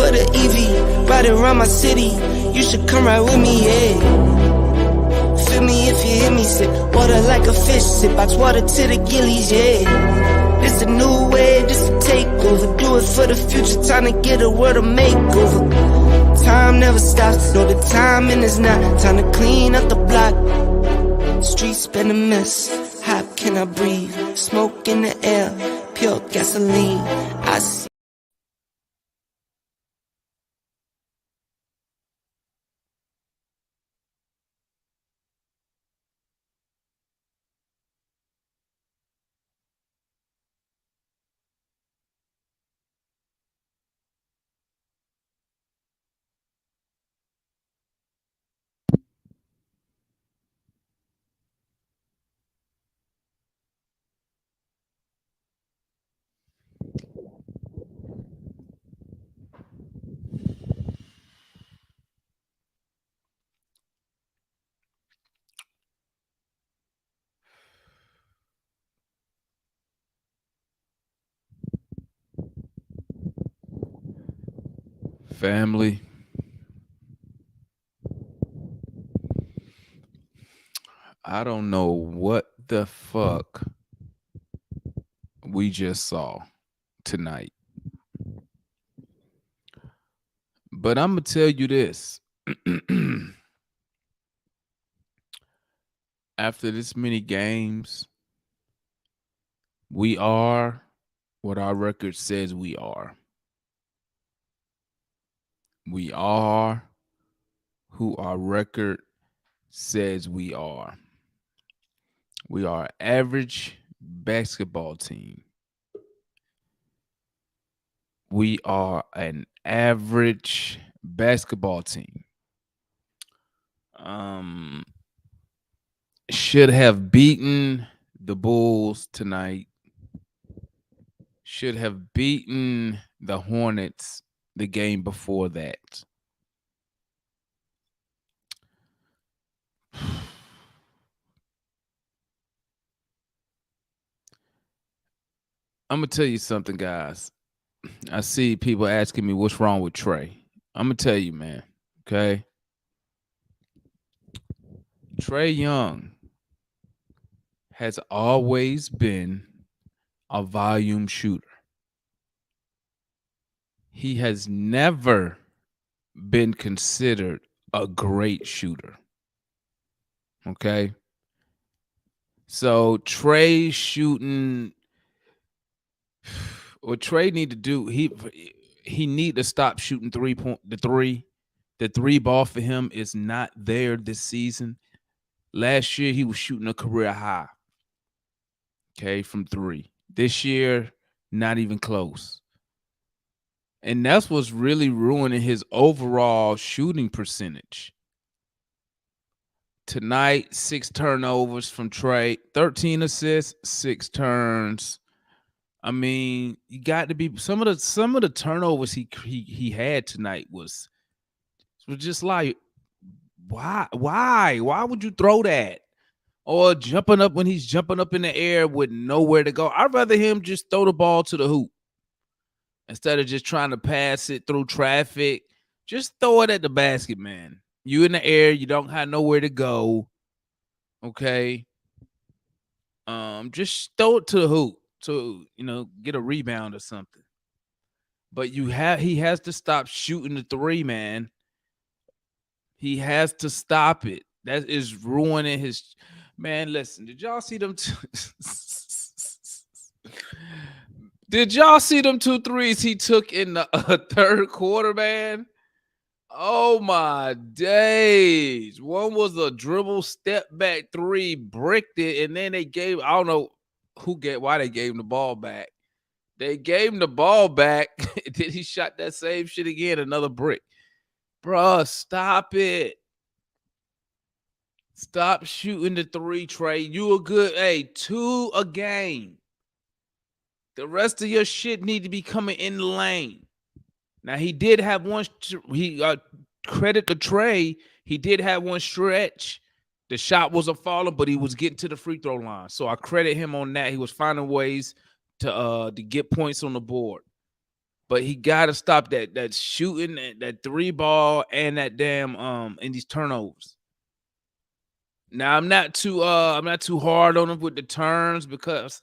for the EV, ride around my city. You should come right with me, yeah. Feel me if you hear me, sip water like a fish, sip box water to the gillies, yeah. This a new way, this a takeover. Do it for the future, time to get a world of makeover. Time never stops, no, the timing is not. Time to clean up the block. Streets been a mess, how can I breathe? Smoke in the air, pure gasoline. I see. Family, I don't know what the fuck we just saw tonight, but I'm gonna tell you this. After this many games, we are what our record says we are. We are who our record says we are. We are an average basketball team. We are an average basketball team. Should have beaten the Bulls tonight. Should have beaten the Hornets the game before that. I'm going to tell you something, guys. I see people asking me what's wrong with Trae. I'm going to tell you, man. Okay. Trae Young has always been a volume shooter. He has never been considered a great shooter. Okay. So Trae shooting, what Trae need to do, he need to stop shooting the three ball for him is not there this season. Last year he was shooting a career high, okay, from three. This year, not even close. And that's what's really ruining his overall shooting percentage. Tonight, 6 turnovers from Trae, 13 assists, 6 turns. I mean, you got to be some of the turnovers he had tonight was just like, why would you throw that? Or jumping up when he's jumping up in the air with nowhere to go. I'd rather him just throw the ball to the hoop instead of just trying to pass it through traffic. Just throw it at the basket, man. You in the air, you don't have nowhere to go. Okay. Just throw it to the hoop to, get a rebound or something. But he has to stop shooting the three, man. He has to stop it. That is ruining his. Man, listen, did y'all see them? Did y'all see them 2 threes he took in the third quarter, man? Oh my days. One was a dribble step back 3, bricked it, and then they gave, I don't know why they gave him the ball back. They gave him the ball back. Then he shot that same shit again, another brick. Bruh, stop it. Stop shooting the 3, Trae. You a good, 2 a game. The rest of your shit need to be coming in the lane. Now, he did have one, credit to Trae, he did have one stretch. The shot wasn't falling, but he was getting to the free throw line. So I credit him on that. He was finding ways to get points on the board. but he got to stop that shooting, that three ball, and that damn and these turnovers. Now I'm not too hard on him with the turns because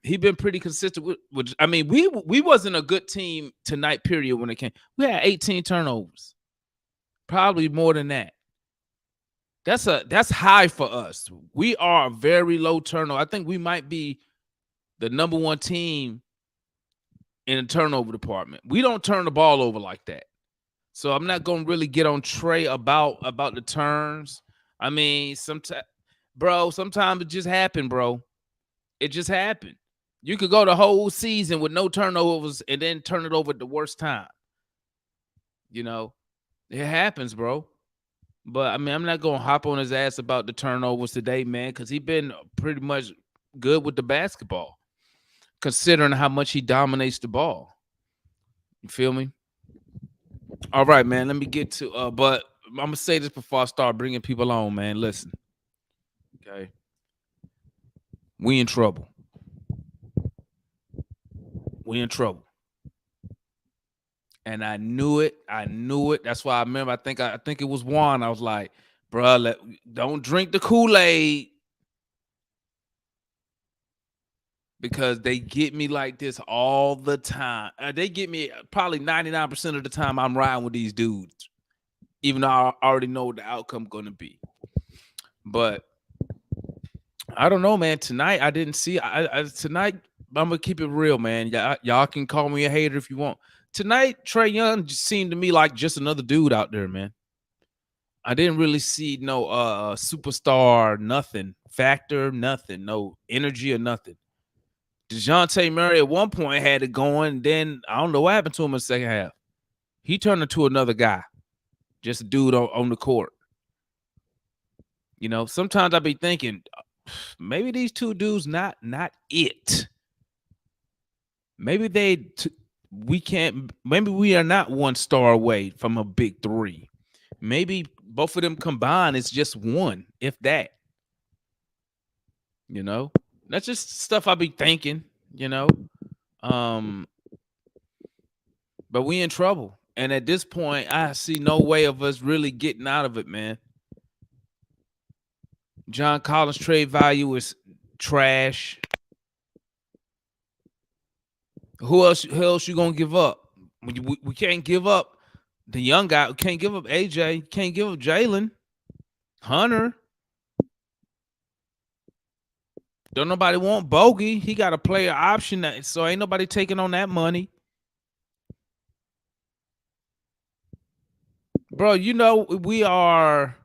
he been pretty consistent with I mean, we wasn't a good team tonight, period, when it came. We had 18 turnovers. Probably more than that. That's high for us. We are a very low turnover. I think we might be the number one team in the turnover department. We don't turn the ball over like that. So I'm not gonna really get on Trae about the turns. I mean, sometimes it just happened, bro. It just happened. You could go the whole season with no turnovers and then turn it over at the worst time. You know, it happens, bro. But I mean, I'm not gonna hop on his ass about the turnovers today, man, because he been pretty much good with the basketball, considering how much he dominates the ball. You feel me? All right, man. Let me get to but I'm gonna say this before I start bringing people on, man. Listen, okay, we in trouble. We in trouble. And I knew it. I knew it. That's why I remember. I think it was Juan. I was like, bro, don't drink the Kool-Aid because they get me like this all the time. They get me probably 99% of the time. I'm riding with these dudes, even though I already know what the outcome gonna be. But I don't know, man. Tonight I didn't see. Tonight I'm gonna keep it real, man. Y'all can call me a hater if you want. Tonight, Trae Young just seemed to me like just another dude out there, man. I didn't really see no superstar, nothing, factor, nothing, no energy or nothing. Dejounte Murray at one point had it going, then I don't know what happened to him in the second half. He turned into another guy, just a dude on the court. You know, sometimes I be thinking maybe these two dudes not it. Maybe maybe we are not one star away from a big three. Maybe both of them combined is just one, if that. You know, that's just stuff I be thinking. You know, but we in trouble, and at this point, I see no way of us really getting out of it, man. John Collins' trade value is trash. Who else you gonna give up? We can't give up the young guy. We can't give up AJ. Can't give up Jalen Hunter. Don't nobody want Bogey. He got a player option, so ain't nobody taking on that money. Bro, you know, we are,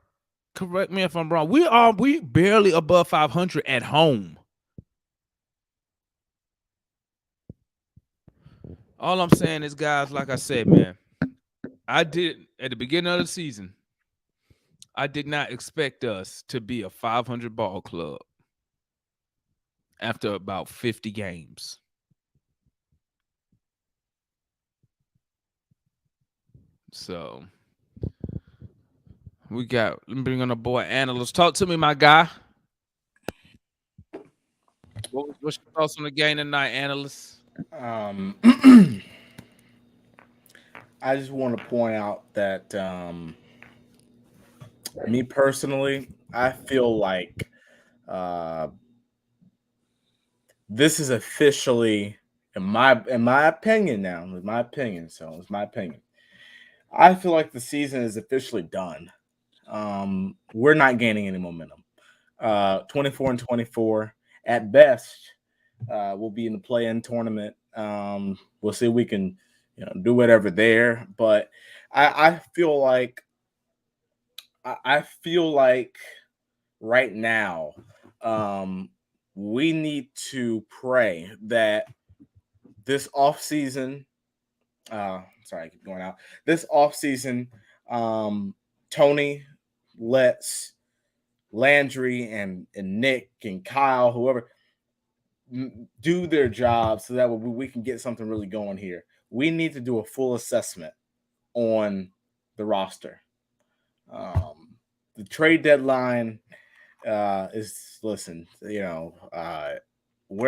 correct me if I'm wrong, we barely above 500 at home. All I'm saying is, guys, like I said, man, I did at the beginning of the season, I did not expect us to be a 500 ball club after about 50 games. So let me bring on a boy analyst. Talk to me, my guy. What's your thoughts on the game tonight, analyst? I just want to point out that me personally, I feel like this is officially, in my opinion now, it's my opinion. So it's my opinion. I feel like the season is officially done. We're not gaining any momentum. 24-24 at best. We'll be in the play-in tournament. We'll see if we can, do whatever there. But I feel like right now, we need to pray that this offseason, sorry, I keep going out. This offseason, Tony lets Landry and Nick and Kyle, whoever, do their job so that we can get something really going here. We need to do a full assessment on the roster. The trade deadline is, listen, we're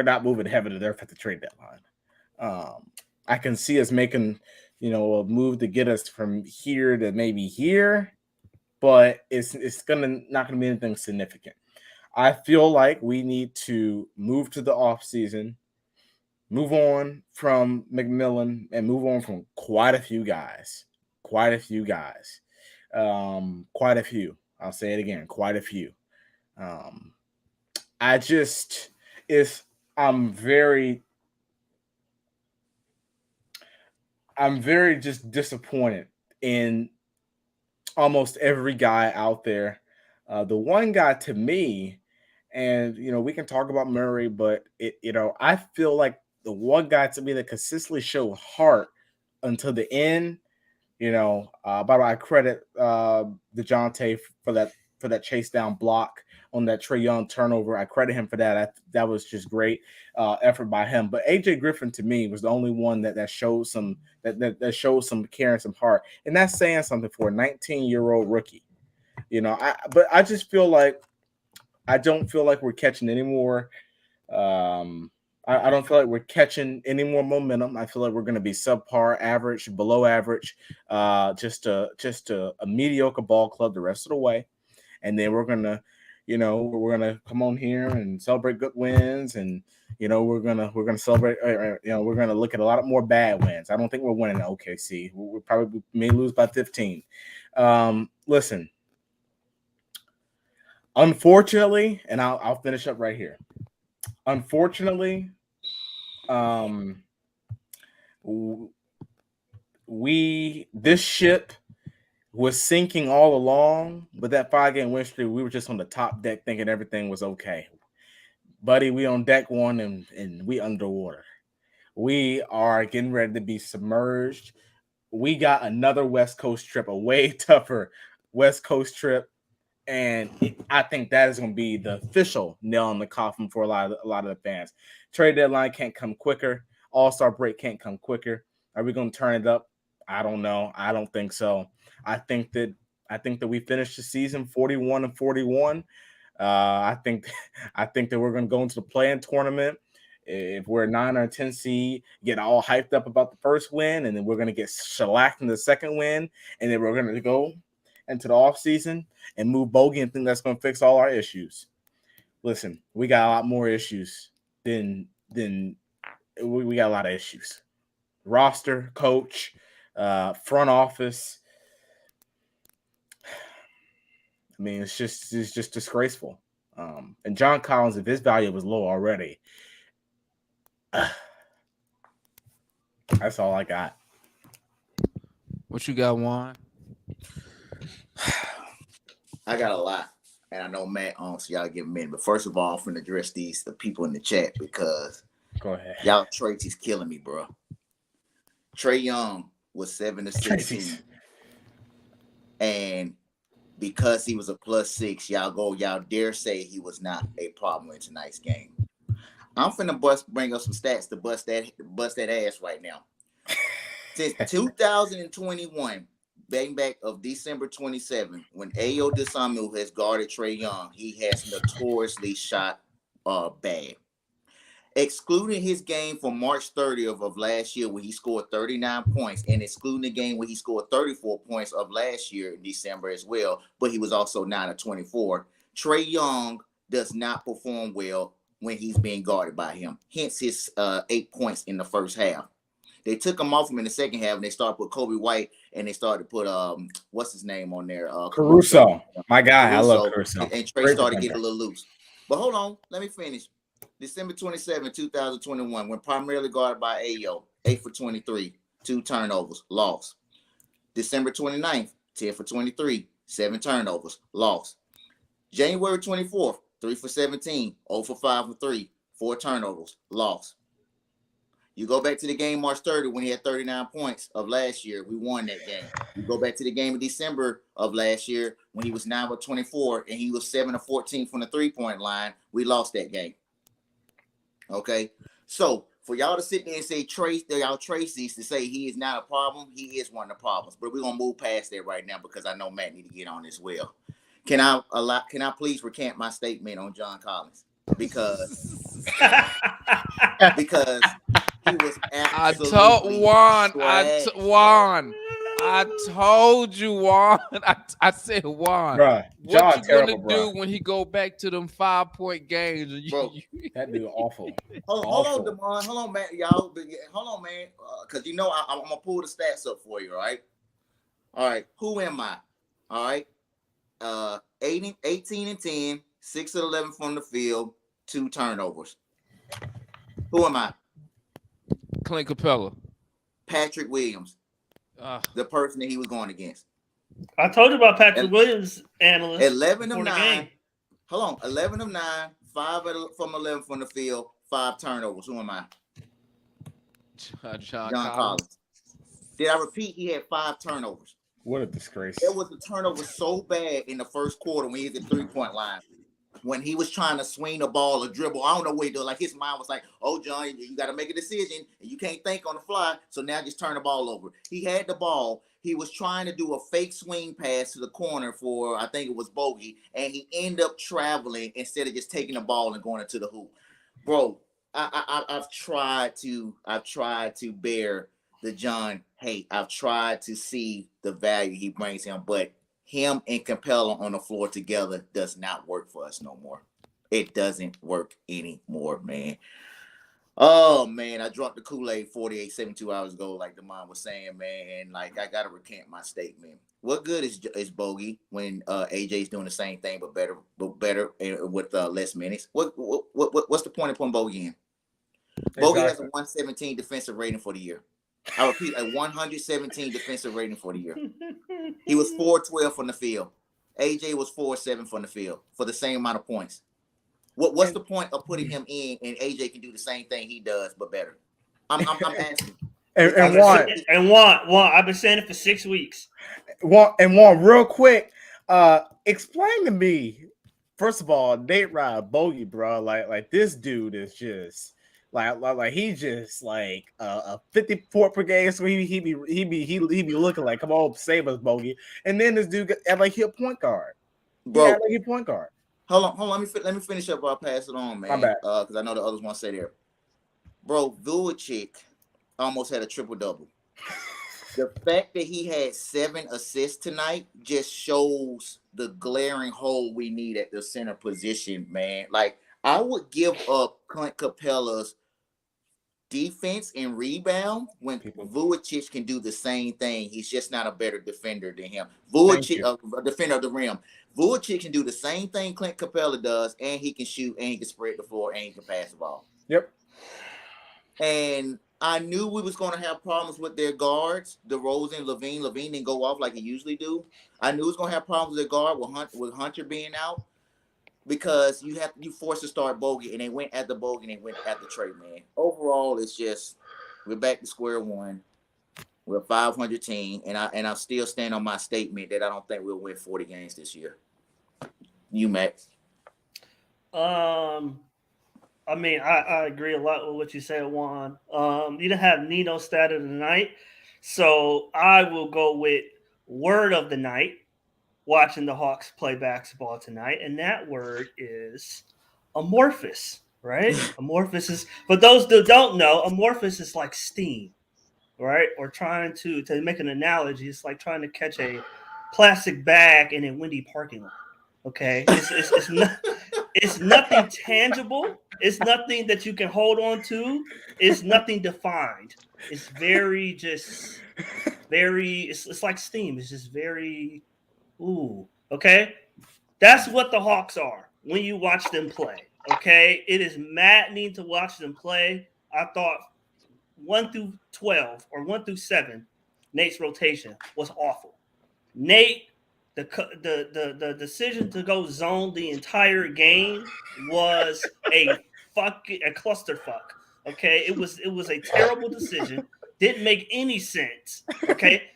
not moving heaven to earth at the trade deadline. I can see us making, a move to get us from here to maybe here, but it's not gonna be anything significant. I feel like we need to move to the off season, move on from McMillan, and move on from quite a few guys. Quite a few guys. Quite a few. I'll say it again. Quite a few. Um, I just it's I'm very just disappointed in almost every guy out there. The one guy to me, and we can talk about Murray, but I feel like the one guy to me that consistently showed heart until the end. By the way, I credit Dejounte for that chase down block on that Trae Young turnover. I credit him for that. That was just great effort by him. But AJ Griffin to me was the only one that showed some that showed some care and some heart, and that's saying something for a 19-year-old rookie. But I just feel like I don't feel like we're catching any more. I don't feel like we're catching any more momentum. I feel like we're going to be subpar, average, below average, just a mediocre ball club the rest of the way, and then we're gonna come on here and celebrate good wins, and we're gonna celebrate. We're gonna look at a lot more bad wins. I don't think we're winning at OKC. We probably may lose by 15. Listen. Unfortunately, and I'll finish up right here. Unfortunately, this ship was sinking all along, but that 5-game win streak, we were just on the top deck thinking everything was okay. Buddy, we on deck one and we underwater. We are getting ready to be submerged. We got another West Coast trip, a way tougher West Coast trip. And I think that is going to be the official nail in the coffin for a lot of the fans. Trade deadline can't come quicker. All-Star break can't come quicker. Are we going to turn it up? I don't know. I don't think so. I think that we finished the season 41-41. I think that we're going to go into the play-in tournament. If we're a 9 or 10 seed, get all hyped up about the first win, and then we're going to get shellacked in the second win, and then we're going to go into the offseason and move bogey and think that's going to fix all our issues. Listen, we got a lot more issues than we got a lot of issues. Roster, coach, front office. I mean, it's just disgraceful. And John Collins, if his value was low already, that's all I got. What you got, Juan? I got a lot, and I know Matt on, so y'all give him in. But first of all, I'm going to address the people in the chat because go ahead. Y'all Tracy's killing me, bro. Trae Young was 7 to 16, and because he was a +6, y'all dare say he was not a problem in tonight's game. I'm finna bring up some stats to bust that ass right now. Since 2021. Bang back of December 27, when Ayo Dosunmu has guarded Trae Young, he has notoriously shot bad. Excluding his game from March 30th of last year, where he scored 39 points, and excluding the game where he scored 34 points of last year in December as well, but he was also 9 of 24. Trae Young does not perform well when he's being guarded by him. Hence his 8 points in the first half. They took him off him in the second half, and they started put Kobe White, and they started to put what's his name on there? Caruso. My guy, Caruso. I love Caruso. And Trae started getting a little loose. But hold on, let me finish. December 27, 2021, when primarily guarded by Ayo, 8 for 23, 2 turnovers, lost. December 29th, 10 for 23, 7 turnovers, lost. January 24th, 3 for 17, 0 for 5 for 3, 4 turnovers, lost. You go back to the game March 30 when he had 39 points of last year. We won that game. You go back to the game of December of last year when he was 9 of 24 and he was 7 of 14 from the three-point line. We lost that game. Okay? So for y'all to sit there and say y'all Tracy's to say he is not a problem, he is one of the problems. But we're gonna move past that right now because I know Matt need to get on as well. Can I please recant my statement on John Collins? Because He was I absolutely Juan. I told you, Juan. I said, Juan. Bruh, What John you terrible, gonna do bruh. when he go back to them 5-point games? And Bro. That dude awful. Hold on, Demond. Hold on, man, y'all. Hold on, man. Because you know I'm gonna pull the stats up for you, all right? All right. Who am I? All right. 18 and 10, 6 and 11 from the field, 2 turnovers. Who am I? Clint Capella. Patrick Williams, the person that he was going against. I told you about Patrick Williams, analyst. 11 of 9. Game. Hold on. 11 of 9, 5 from 11 from the field, 5 turnovers. Who am I? John Collins. Did I repeat? He had 5 turnovers. What a disgrace. It was a turnover so bad in the first quarter when he hit the 3-point line. When he was trying to swing the ball or dribble, I don't know what he did. Like his mind was like, "Oh, John, you got to make a decision, and you can't think on the fly. So now just turn the ball over." He had the ball. He was trying to do a fake swing pass to the corner for, I think it was Bogey, and he ended up traveling instead of just taking the ball and going into the hoop. Bro, I've tried to bear the John hate. I've tried to see the value he brings him, but him and Capella on the floor together does not work for us no more. It doesn't work anymore, man. Oh, man, I dropped the Kool-Aid 72 hours ago, like the mom was saying, man, and like I got to recant my statement. What good is Bogey when AJ's doing the same thing but better with less minutes? What's the point of putting Bogey in? Bogey has a 117 defensive rating for the year. I repeat, a 117 defensive rating for the year. He was 4-12 from the field. AJ was 4-7 from the field for the same amount of points. What's the point of putting him in and AJ can do the same thing he does but better? I'm asking. And Juan, I've been saying it for 6 weeks. Juan, real quick, explain to me. First of all, Nate Rod Bogey, bro. Like this dude is just. Like he just like a 54 per game, so he be looking like, come on, save us, Bogey. And then this dude act like he a point guard, bro. Like he point guard. Hold on. Let me finish up. I'll pass it on, man. Because I know the others want to say there, bro. Vucevic almost had a triple double. The fact that he had 7 assists tonight just shows the glaring hole we need at the center position, man. Like I would give up Clint Capella's defense and rebound when Vucevic can do the same thing. He's just not a better defender than him. Vucevic, a defender of the rim. Vucevic can do the same thing Clint Capella does, and he can shoot, and he can spread the floor, and he can pass the ball. Yep. And I knew we was going to have problems with their guards, DeRozan, Levine. Levine didn't go off like he usually do. I knew we was going to have problems with their guard with Hunter being out. Because you forced to start Bogey, and they went at the Bogey, and they went at the Trae, man. Overall, it's just we're back to square one. We're a 500 team, and I still stand on my statement that I don't think we'll win 40 games this year. You, Max? I mean, I agree a lot with what you said, Juan. You didn't have Nino stat of the night, so I will go with word of the night. Watching the Hawks play basketball tonight, and that word is amorphous, right? Amorphous is, for those that don't know, amorphous is like steam, right? Or trying to make an analogy, it's like trying to catch a plastic bag in a windy parking lot. Okay, it's nothing tangible. It's nothing that you can hold on to. It's nothing defined. It's it's like steam. It's just very. Ooh, okay. That's what the Hawks are when you watch them play. Okay, it is maddening to watch them play. I thought 1 through 12 or 1 through 7, Nate's rotation was awful. Nate, the decision to go zone the entire game was a clusterfuck. Okay, it was a terrible decision. Didn't make any sense. Okay.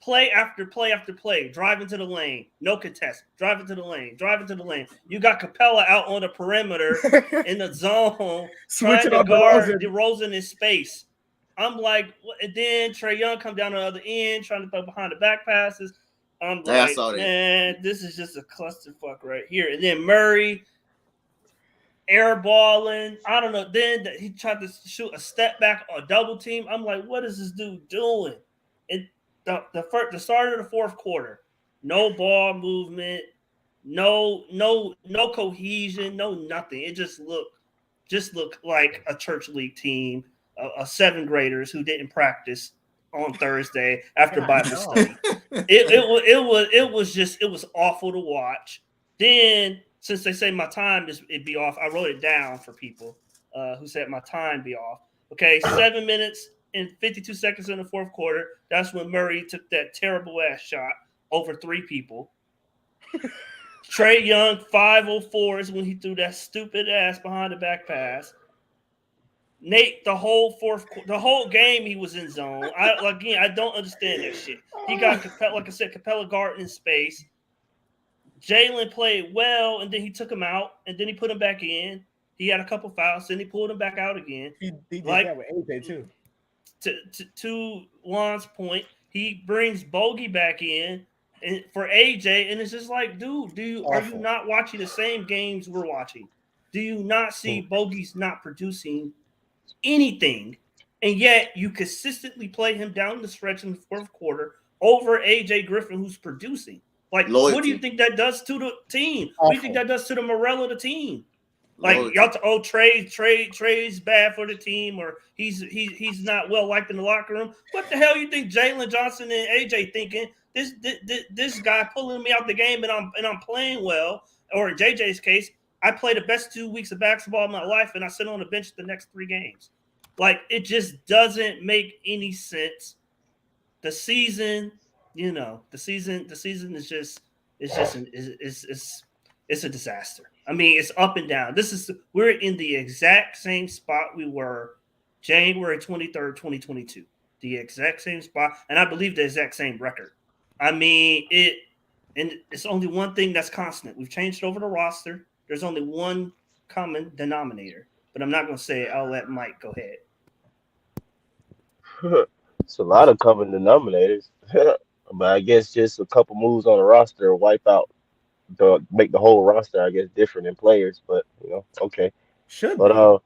Play after play after play, drive into the lane, no contest, drive into the lane. You got Capella out on the perimeter in the zone, trying to guard DeRozan in space. I'm like, and then Trae Young come down the other end, trying to throw behind the back passes. I'm like, man, this is just a clusterfuck right here. And then Murray, airballing. I don't know. Then he tried to shoot a step back or a double team. I'm like, what is this dude doing? And the start of the fourth quarter, no ball movement, no cohesion, no nothing. It just looked like a church league team, a seventh graders who didn't practice on Thursday after Bible study. It was awful to watch. Then, since they say my time it'd be off, I wrote it down for people who said my time be off. Okay, 7 minutes and 52 seconds in the fourth quarter. That's when Murray took that terrible ass shot over three people. Trae Young 504 is when he threw that stupid ass behind the back pass. Nate, the whole game he was in zone. I don't understand that shit. He got like I said, Capella guard in space. Jalen played well, and then he took him out, and then he put him back in. He had a couple fouls, and he pulled him back out again. He did that with AJ too. To Juan's point, he brings Bogey back in and for AJ, and it's just like, dude, are you not watching the same games we're watching? Do you not see Bogey's not producing anything, and yet you consistently play him down the stretch in the fourth quarter over AJ Griffin, who's producing? Like, Loyalty. What do you think that does to the team? What do you think that does to the morale of the team? Like, y'all, Trae's bad for the team, or he's not well liked in the locker room. What the hell you think Jalen Johnson and AJ thinking? This guy pulling me out the game, and I'm playing well. Or in JJ's case, I played the best 2 weeks of basketball of my life, and I sit on the bench the next 3 games. Like, it just doesn't make any sense. The season, the season is just it's a disaster. I mean, it's up and down. We're in the exact same spot we were January 23rd, 2022. The exact same spot, and I believe the exact same record. I mean, it's only one thing that's constant. We've changed over the roster. There's only one common denominator, but I'm not going to say it. I'll let Mike go ahead. It's a lot of common denominators, but I guess just a couple moves on the roster wipe out make the whole roster, I guess, different in players. But okay. Should But be.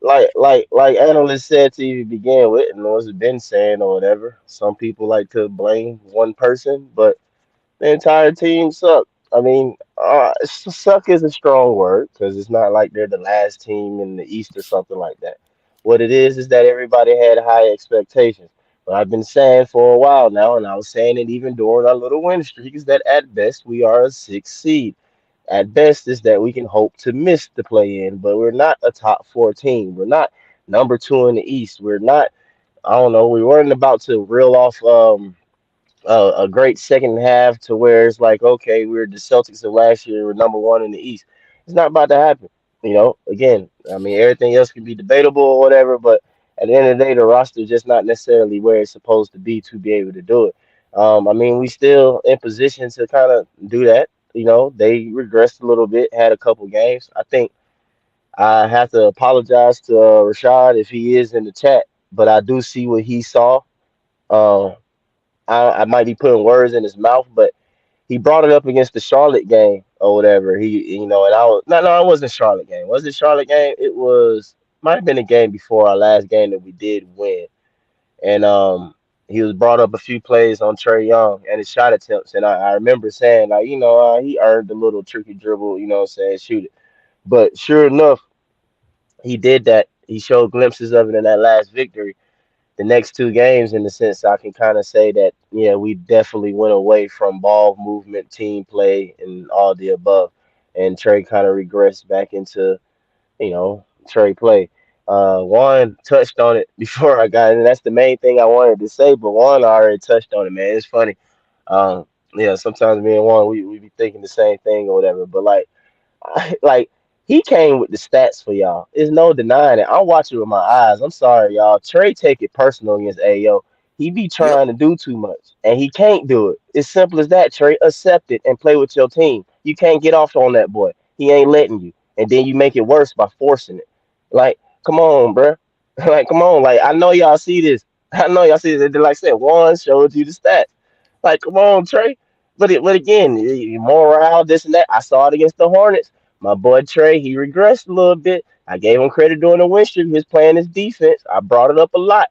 like analysts said to even begin with, and what's been saying or whatever. Some people like to blame one person, but the entire team sucked. I mean, suck is a strong word because it's not like they're the last team in the East or something like that. What it is that everybody had high expectations. But I've been saying for a while now, and I was saying it even during our little win streak, is that at best we are a 6th seed. At best is that we can hope to miss the play in, but we're not a top 14. We're not number 2 in the East. We're not, I don't know, we weren't about to reel off a great second half to where it's like, okay, we're the Celtics of last year, we're number 1 in the East. It's not about to happen. Again, I mean, everything else can be debatable or whatever, but at the end of the day, the roster is just not necessarily where it's supposed to be able to do it. I mean, we still in position to kind of do that. They regressed a little bit, had a couple games. I think I have to apologize to Rashad if he is in the chat, but I do see what he saw. Uh, I might be putting words in his mouth, but he brought it up against the Charlotte game or whatever. And I was no, it wasn't Charlotte game. Was it Charlotte game? It was might have been a game before our last game that we did win. And he was brought up a few plays on Trae Young and his shot attempts. And I remember saying, like, he earned a little tricky dribble, shoot it. But sure enough, he did that. He showed glimpses of it in that last victory. The next 2 games, in the sense, I can kind of say that, yeah, we definitely went away from ball movement, team play, and all the above. And Trae kind of regressed back into, Trae play. Juan touched on it before I got in. That's the main thing I wanted to say, but Juan already touched on it, man. It's funny. Yeah, sometimes me and Juan, we be thinking the same thing or whatever, but like he came with the stats for y'all. There's no denying it. I'm watching with my eyes. I'm sorry, y'all. Trae take it personal against Ayo. He be trying to do too much, and he can't do it. It's simple as that. Trae, accept it and play with your team. You can't get off on that boy. He ain't letting you, and then you make it worse by forcing it. Like, come on, bruh. Like, come on. Like, I know y'all see this. I know y'all see this. Like I said, Juan showed you the stats. Like, come on, Trae. But again, morale, this and that. I saw it against the Hornets. My boy Trae, he regressed a little bit. I gave him credit during the win streak. He was playing his defense. I brought it up a lot.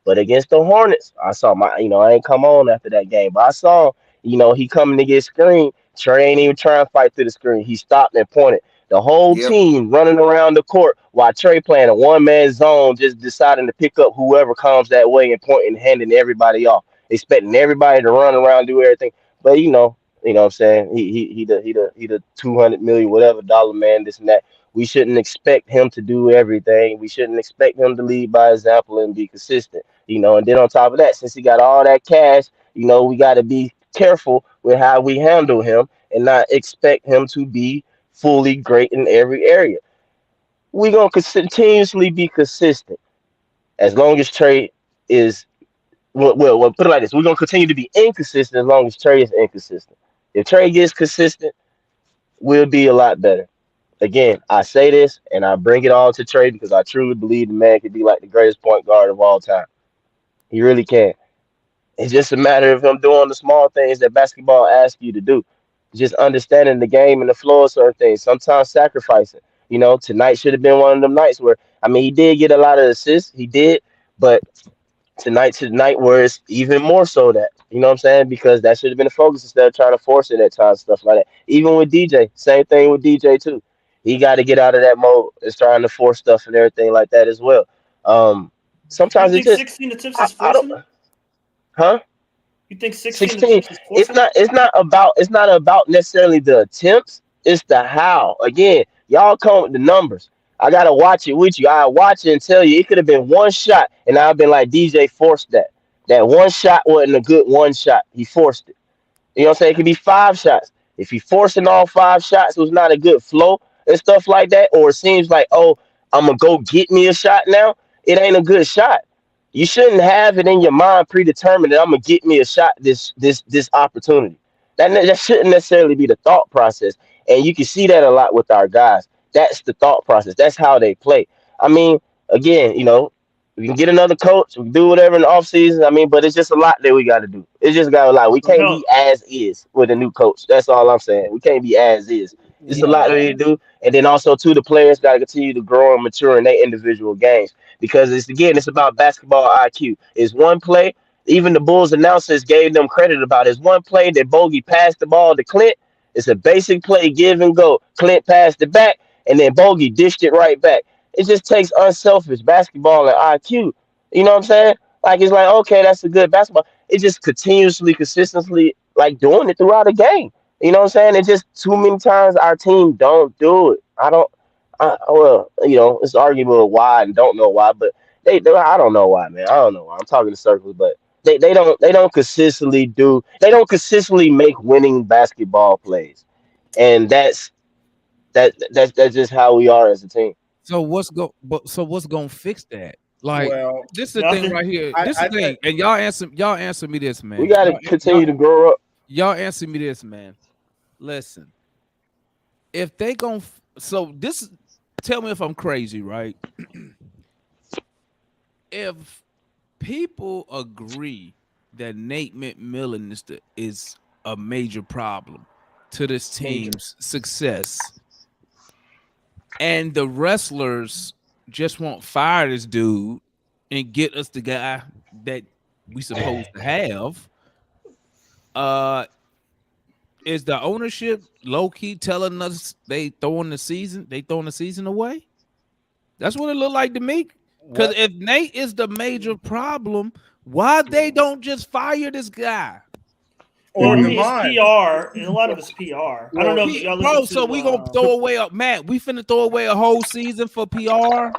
But against the Hornets, I saw I ain't come on after that game, but I saw, he coming to get screened. Trae ain't even trying to fight through the screen. He stopped and pointed. The whole Yep. team running around the court while Trae playing a one-man zone, just deciding to pick up whoever comes that way and pointing, handing everybody off, expecting everybody to run around, do everything. But what I'm saying? He the 200 million whatever dollar man, this and that. We shouldn't expect him to do everything. We shouldn't expect him to lead by example and be consistent. And then on top of that, since he got all that cash, we got to be careful with how we handle him and not expect him to be fully great in every area. We're going to continuously be consistent as long as Trey is, well, put it like this. We're going to continue to be inconsistent as long as Trey is inconsistent. If Trey gets consistent, we'll be a lot better. Again, I say this and I bring it all to Trey because I truly believe the man could be like the greatest point guard of all time. He really can. It's just a matter of him doing the small things that basketball asks you to do. Just understanding the game and the flow of certain things. Sometimes sacrificing. Tonight should have been one of them nights where, he did get a lot of assists. He did. But tonight where it's even more so that, what I'm saying? Because that should have been the focus instead of trying to force it at times, stuff like that. Even with DJ, same thing with DJ too. He got to get out of that mode. It's trying to force stuff and everything like that as well. You Sometimes it think just, 16 attempts I, is I don't, forcing it? huh? You think 16 16. attempts is It's forcing not it? it's not about necessarily the attempts. It's the how. Again, y'all come with the numbers. I gotta watch it with you. I watch it and tell you it could have been one shot, and I've been like DJ forced that. That one shot wasn't a good one shot. He forced it. You know what I'm saying? It could be five shots. If he forcing all five shots, it was not a good flow and stuff like that, or it seems like, oh, I'm gonna go get me a shot now. It ain't a good shot. You shouldn't have it in your mind predetermined that I'm gonna get me a shot this opportunity. That shouldn't necessarily be the thought process. And you can see that a lot with our guys. That's the thought process. That's how they play. I mean, again, we can get another coach. We can do whatever in the offseason. But it's just a lot that we got to do. It's just got a lot. We can't No, be as is with a new coach. That's all I'm saying. We can't be as is. It's a Yeah. lot that we do. And then also, too, the players got to continue to grow and mature in their individual games because it's about basketball IQ. It's one play. Even the Bulls announcers gave them credit about it. It's one play that Bogey passed the ball to Clint. It's a basic play, give and go. Clint passed it back, and then Bogey dished it right back. It just takes unselfish basketball and IQ. You know what I'm saying? Like it's like, okay, that's a good basketball. It just continuously, consistently like doing it throughout a game. You know what I'm saying? It just too many times our team don't do it. I don't. Well, it's arguable why and don't know why, but I don't know why, man. I don't know why. I'm talking in circles, but they don't consistently make winning basketball plays, and that's just how we are as a team. So what's gonna fix that? Like Well, this is the thing nothing. right here. I, This is I the thing, think and y'all answer me this, We man. got to Y'all, continue to grow up. y'all answer me this, man. Listen, if they gon' so this tell me if I'm crazy, right? If people agree that Nate McMillan is a major problem to this major. team's success, and the wrestlers just won't fire this dude and get us the guy that we supposed to have, uh, is the ownership low key telling us they throwing the season away? That's what it looked like to me. Because What? if Nate is the major problem, why they don't just fire this guy? Or Well, I mean, it's Demond. PR. A lot of it's PR. I don't know if y'all listen Bro, to. so we gonna throw away Matt. We finna throw away a whole season for PR.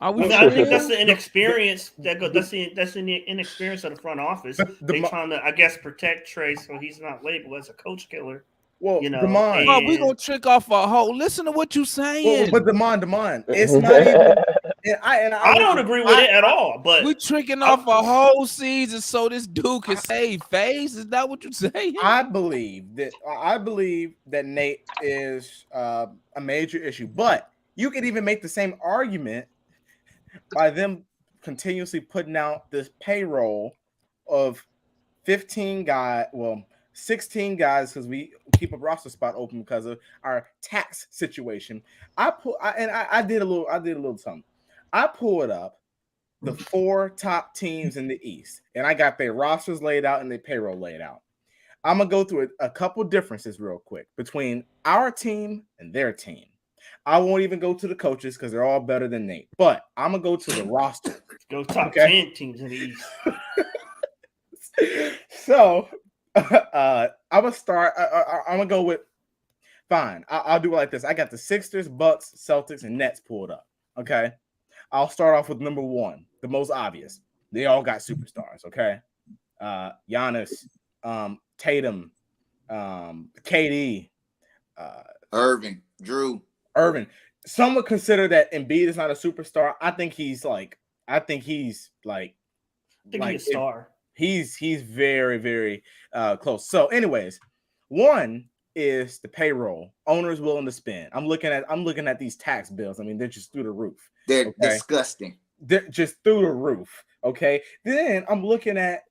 Are we I think finna that's do? the inexperience that's the inexperience of the front office. They trying to, I guess, protect Trae so he's not labeled as a coach killer. Well, You know, Demond. Bro, we and gonna trick off a whole. Listen to what you saying. But Demond. It's not even. And I don't agree with it at all. But We tricking I, off a whole season so this dude can save face. Is that what you saying? I believe that Nate is a major issue, but you could even make the same argument by them continuously putting out this payroll of 15 guys. Well, 16 guys because we keep a roster spot open because of our tax situation. I did a little something. I pulled up the 4 top teams in the East, and I got their rosters laid out and their payroll laid out. I'm gonna go through a couple differences real quick between our team and their team. I won't even go to the coaches because they're all better than Nate, but I'm gonna go to the roster. Go top 10 teams in the East. So I'm gonna start. I'm gonna go with fine. I'll do it like this. I got the Sixers, Bucks, Celtics, and Nets pulled up. Okay, I'll start off with number 1, the most obvious. They all got superstars. Okay, Giannis, Tatum, KD, Irving, Drew. Some would consider that Embiid is not a superstar. I think he's he's a star. He's very, very close. So, anyways, 1 is the payroll. Owners willing to spend. I'm looking at these tax bills. I mean, they're just through the roof. They're disgusting. They're just through the roof. Okay. Then I'm looking at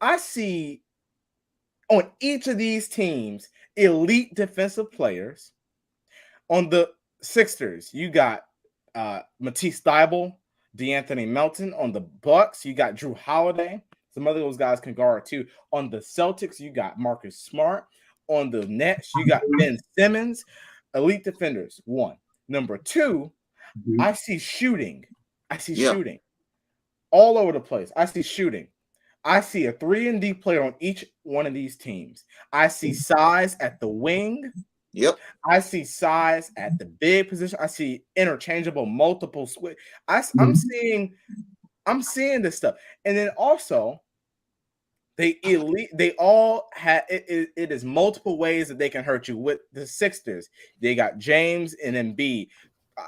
I see on each of these teams elite defensive players. On the Sixers, you got Matisse Thybulle, DeAnthony Melton. On the Bucks, you got Drew Holiday. Some other those guys can guard too. On the Celtics, you got Marcus Smart. On the Nets, you got Ben Simmons. Elite defenders, 1. Number 2, I see shooting. Shooting all over the place. I see shooting. I see a 3-and-D player on each one of these teams. I see size at the wing. Yep. I see size at the big position. I see interchangeable multiple switch. I'm seeing this stuff. And then also they all have it is multiple ways that they can hurt you. With the Sixers, they got James and Embiid.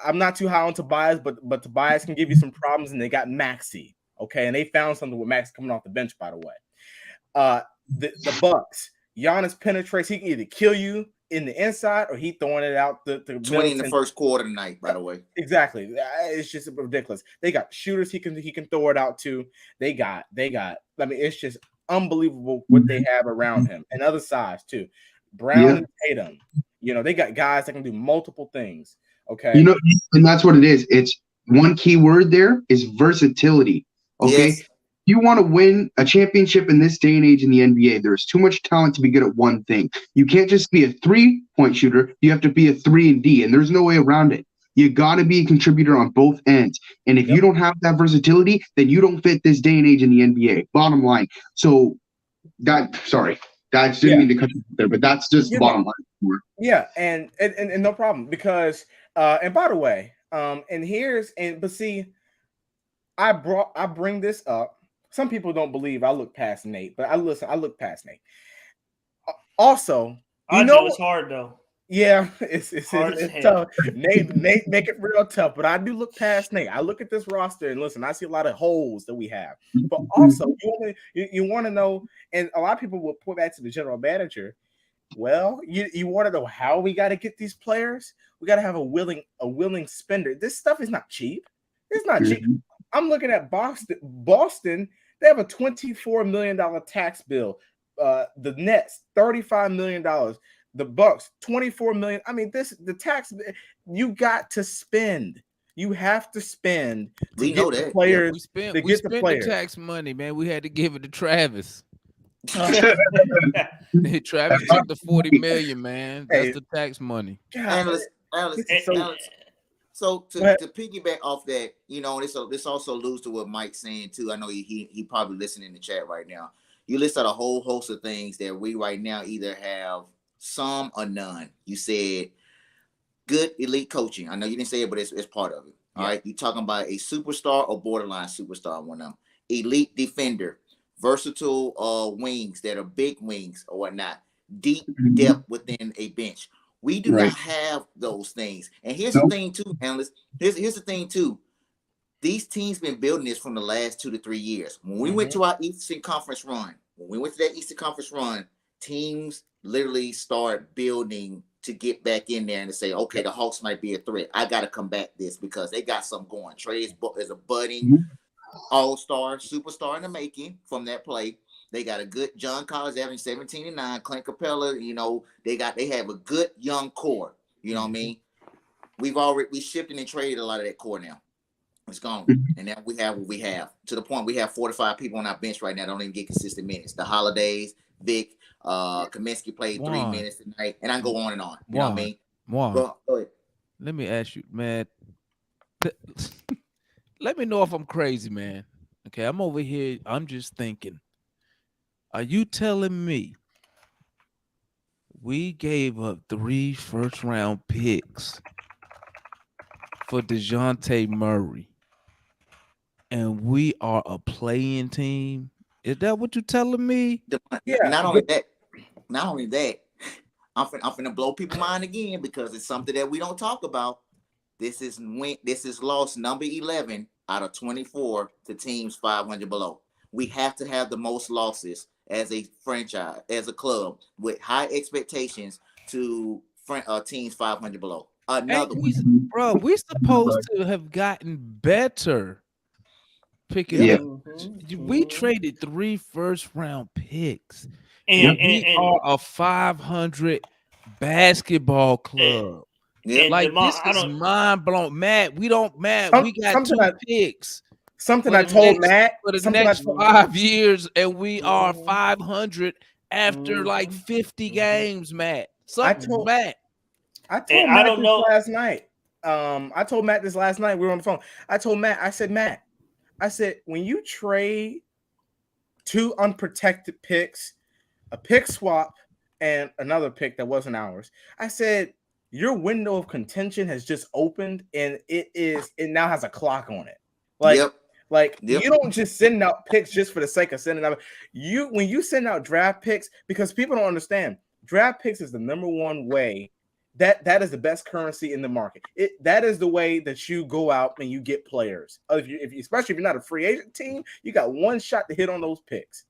I'm not too high on Tobias, but Tobias can give you some problems, and they got Maxey. Okay, and they found something with Max coming off the bench, by the way. The Bucks, Giannis penetrates. He can either kill you in the inside or he throwing it out the 20 in the first quarter tonight, by the way. Exactly. It's just ridiculous. They got shooters he can throw it out to. They got I mean, it's just unbelievable what they have around him. And other sides too. Brown and Tatum. They got guys that can do multiple things. Okay. And that's what it is. It's one key word there is versatility. Okay. Yes. You want to win a championship in this day and age in the NBA, there's too much talent to be good at one thing. You can't just be a 3-point shooter. You have to be a 3-and-D, and there's no way around it. You got to be a contributor on both ends. And if you don't have that versatility, then you don't fit this day and age in the NBA. Bottom line. So I just didn't mean to cut you there, but that's just the bottom line. Yeah, and no problem because and by the way, but see, I bring this up. Some people don't believe I look past Nate, but I look past Nate. Also, I know it's hard though. Yeah, it's tough. Nate make it real tough, but I do look past Nate. I look at this roster and listen, I see a lot of holes that we have. But also, you want to know, and a lot of people will point back to the general manager. Well, you want to know how we got to get these players? We got to have a willing spender. This stuff is not cheap. It's not cheap. I'm looking at Boston. They have a $24 million tax bill. The Nets, $35 million. The Bucks, $24 million. I mean, the tax, you got to spend. You have to spend to get the players. We spent the tax money, man. We had to give it to Travis. Travis took the $40 million, man. That's the tax money. Alex, so to piggyback off that, this also alludes to what Mike's saying too. I know he probably listening in the chat right now. You listed a whole host of things that we right now either have some or none. You said good elite coaching. I know you didn't say it, but it's part of it. All right. You're talking about a superstar or borderline superstar, one of them. Elite defender, versatile wings that are big wings or whatnot, deep depth within a bench. We do not have those things. And here's the thing too, analysts. Here's the thing too. These teams been building this from the last 2 to 3 years. When we went to our Eastern Conference run, teams literally start building to get back in there and to say, okay, the Hawks might be a threat. I got to combat this because they got something going. Trae is a budding all-star, superstar in the making from that play. They got a good John Collins averaging 17 and 9, Clint Capella, they have a good young core. You know what I mean? We shifted and traded a lot of that core now. It's gone. And now we have what we have. To the point we have 4 to 5 people on our bench right now don't even get consistent minutes. The Holidays, Vic, Kaminsky played 3 minutes tonight, and I can go on and on. You know what I mean? Go ahead. Let me ask you, man. Let me know if I'm crazy, man. Okay, I'm over here. I'm just thinking. Are you telling me we gave up 3 first-round picks for Dejounte Murray, and we are a playing team? Is that what you're telling me? Yeah. Not only that, I'm finna blow people's mind again because it's something that we don't talk about. This is loss number 11 out of 24 to teams 500 below. We have to have the most losses as a franchise, as a club, with high expectations to teams 500 below. Bro, we're supposed to have gotten better picking up. We traded 3 first-round picks, and we are a 500 basketball club. Like, this is mind blown, Matt. We got 2 picks. Something I told Matt for the next 5 years, and we are 500 after like 50 games, Matt. I told Matt this last night. I told Matt this last night. We were on the phone. I told Matt. I said, Matt. I said, when you trade 2 unprotected picks, a pick swap, and another pick that wasn't ours, I said your window of contention has just opened, and it now has a clock on it. You don't just send out picks just for the sake of sending out. When you send out draft picks, because people don't understand, draft picks is the number one way that is the best currency in the market. That is the way that you go out and you get players. Especially if you're not a free agent team, you got one shot to hit on those picks.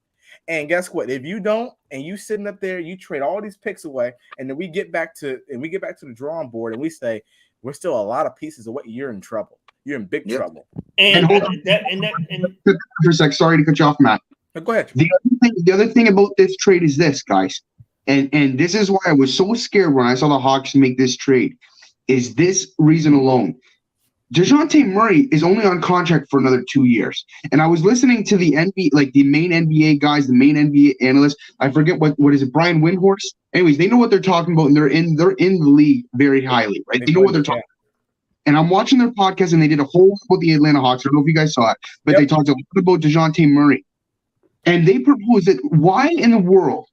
And guess what? If you don't, and you sitting up there, you trade all these picks away, and then we get back to the drawing board, and we say we're still a lot of pieces away. You're in trouble. You're in big trouble. And hold on for a sec. Sorry to cut you off, Matt. Go ahead. The other thing about this trade is this, guys, and this is why I was so scared when I saw the Hawks make this trade. Is this reason alone? Dejounte Murray is only on contract for another 2 years. And I was listening to the NBA, like the main NBA guys, the main NBA analysts. I forget what is it, Brian Windhorst? Anyways, they know what they're talking about, and they're in the league very highly, right? They know what they're talking about. And I'm watching their podcast, and they did a whole about the Atlanta Hawks. I don't know if you guys saw it, but they talked a lot about Dejounte Murray. And they proposed that why in the world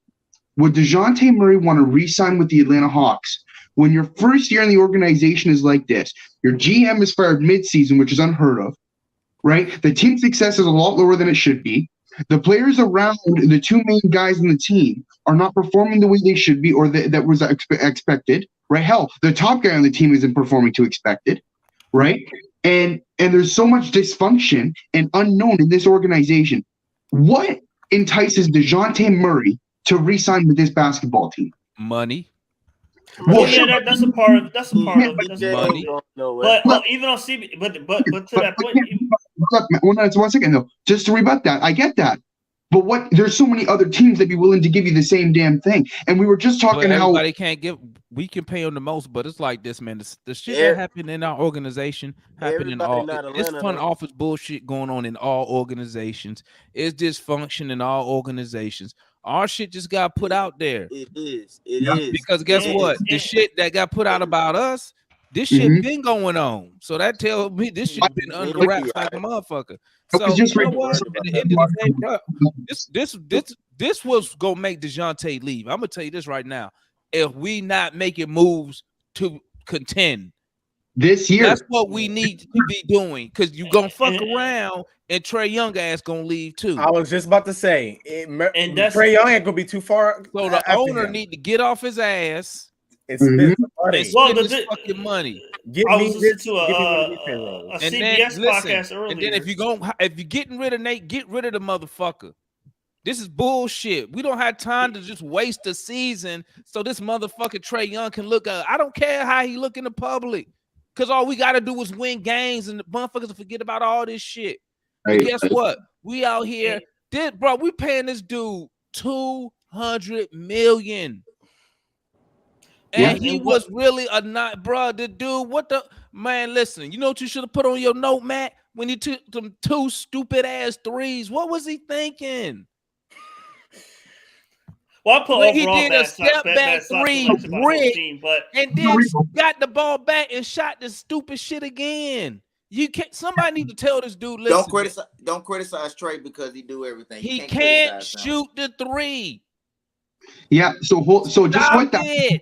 would Dejounte Murray want to re-sign with the Atlanta Hawks when your first year in the organization is like this? Your GM is fired mid-season, which is unheard of, right? The team success is a lot lower than it should be. The players around the 2 main guys in the team are not performing the way they should be, or that was expected, right? Hell, the top guy on the team isn't performing to expected, right? And there's so much dysfunction and unknown in this organization. What entices Dejounte Murray to re-sign with this basketball team? Money. Well, yeah, that's a part of it. That's money. But even on CB, but to that point, one second though, just to rebut that, I get that. But there's so many other teams that be willing to give you the same damn thing. And we were just talking how everybody can't give. We can pay them the most, but it's like this, man. The shit that happened in our organization happened in all. It's front office bullshit going on in all organizations. It's dysfunction in all organizations. Our shit just got put out there. It is. Because guess what? The shit that got put out about us, this shit been going on. So that tells me this shit been under wraps like a motherfucker. So you know what? At the end of the day, bro, this was gonna make Dejounte leave. I'm gonna tell you this right now. If we not making moves to contend this year, that's what we need to be doing. Because you gonna fuck around and Trae Young ass gonna leave too. I was just about to say, Trae Young ain't gonna be too far. So the owner need to get off his ass. It's money. Spend his fucking money. I was listening to a CBS podcast earlier. And then if you're getting rid of Nate, get rid of the motherfucker. This is bullshit. We don't have time to just waste a season so this motherfucker Trae Young can look up. I don't care how he look in the public, because all we got to do is win games, and the motherfuckers will forget about all this shit. And guess what? We out here Bro, we paying this dude $200 million. And he was really a not, bro. The dude, what the man? Listen, you know what you should have put on your note, Matt, when he took them 2 stupid ass threes. What was he thinking? Well, I put when overall he did a step back three brick, and then got the ball back and shot this stupid shit again. You can't. Somebody need to tell this dude. Listen, don't criticize Trae because he do everything. He can't shoot the 3. Yeah. So just with that.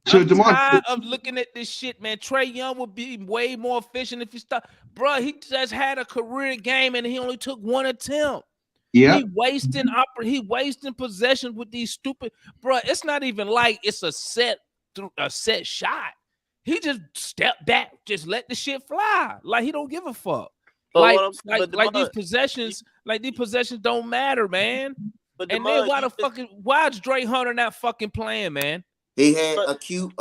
So I'm tired of looking at this shit, man. Trae Young would be way more efficient if he stopped. Bro, he just had a career game and he only took 1 attempt. Yeah. He wasting possession with these stupid. Bro, it's not even like it's a set shot. He just stepped back, just let the shit fly. Like he don't give a fuck. Like these possessions don't matter, man. But and then why is Dre Hunter not fucking playing, man? He had acute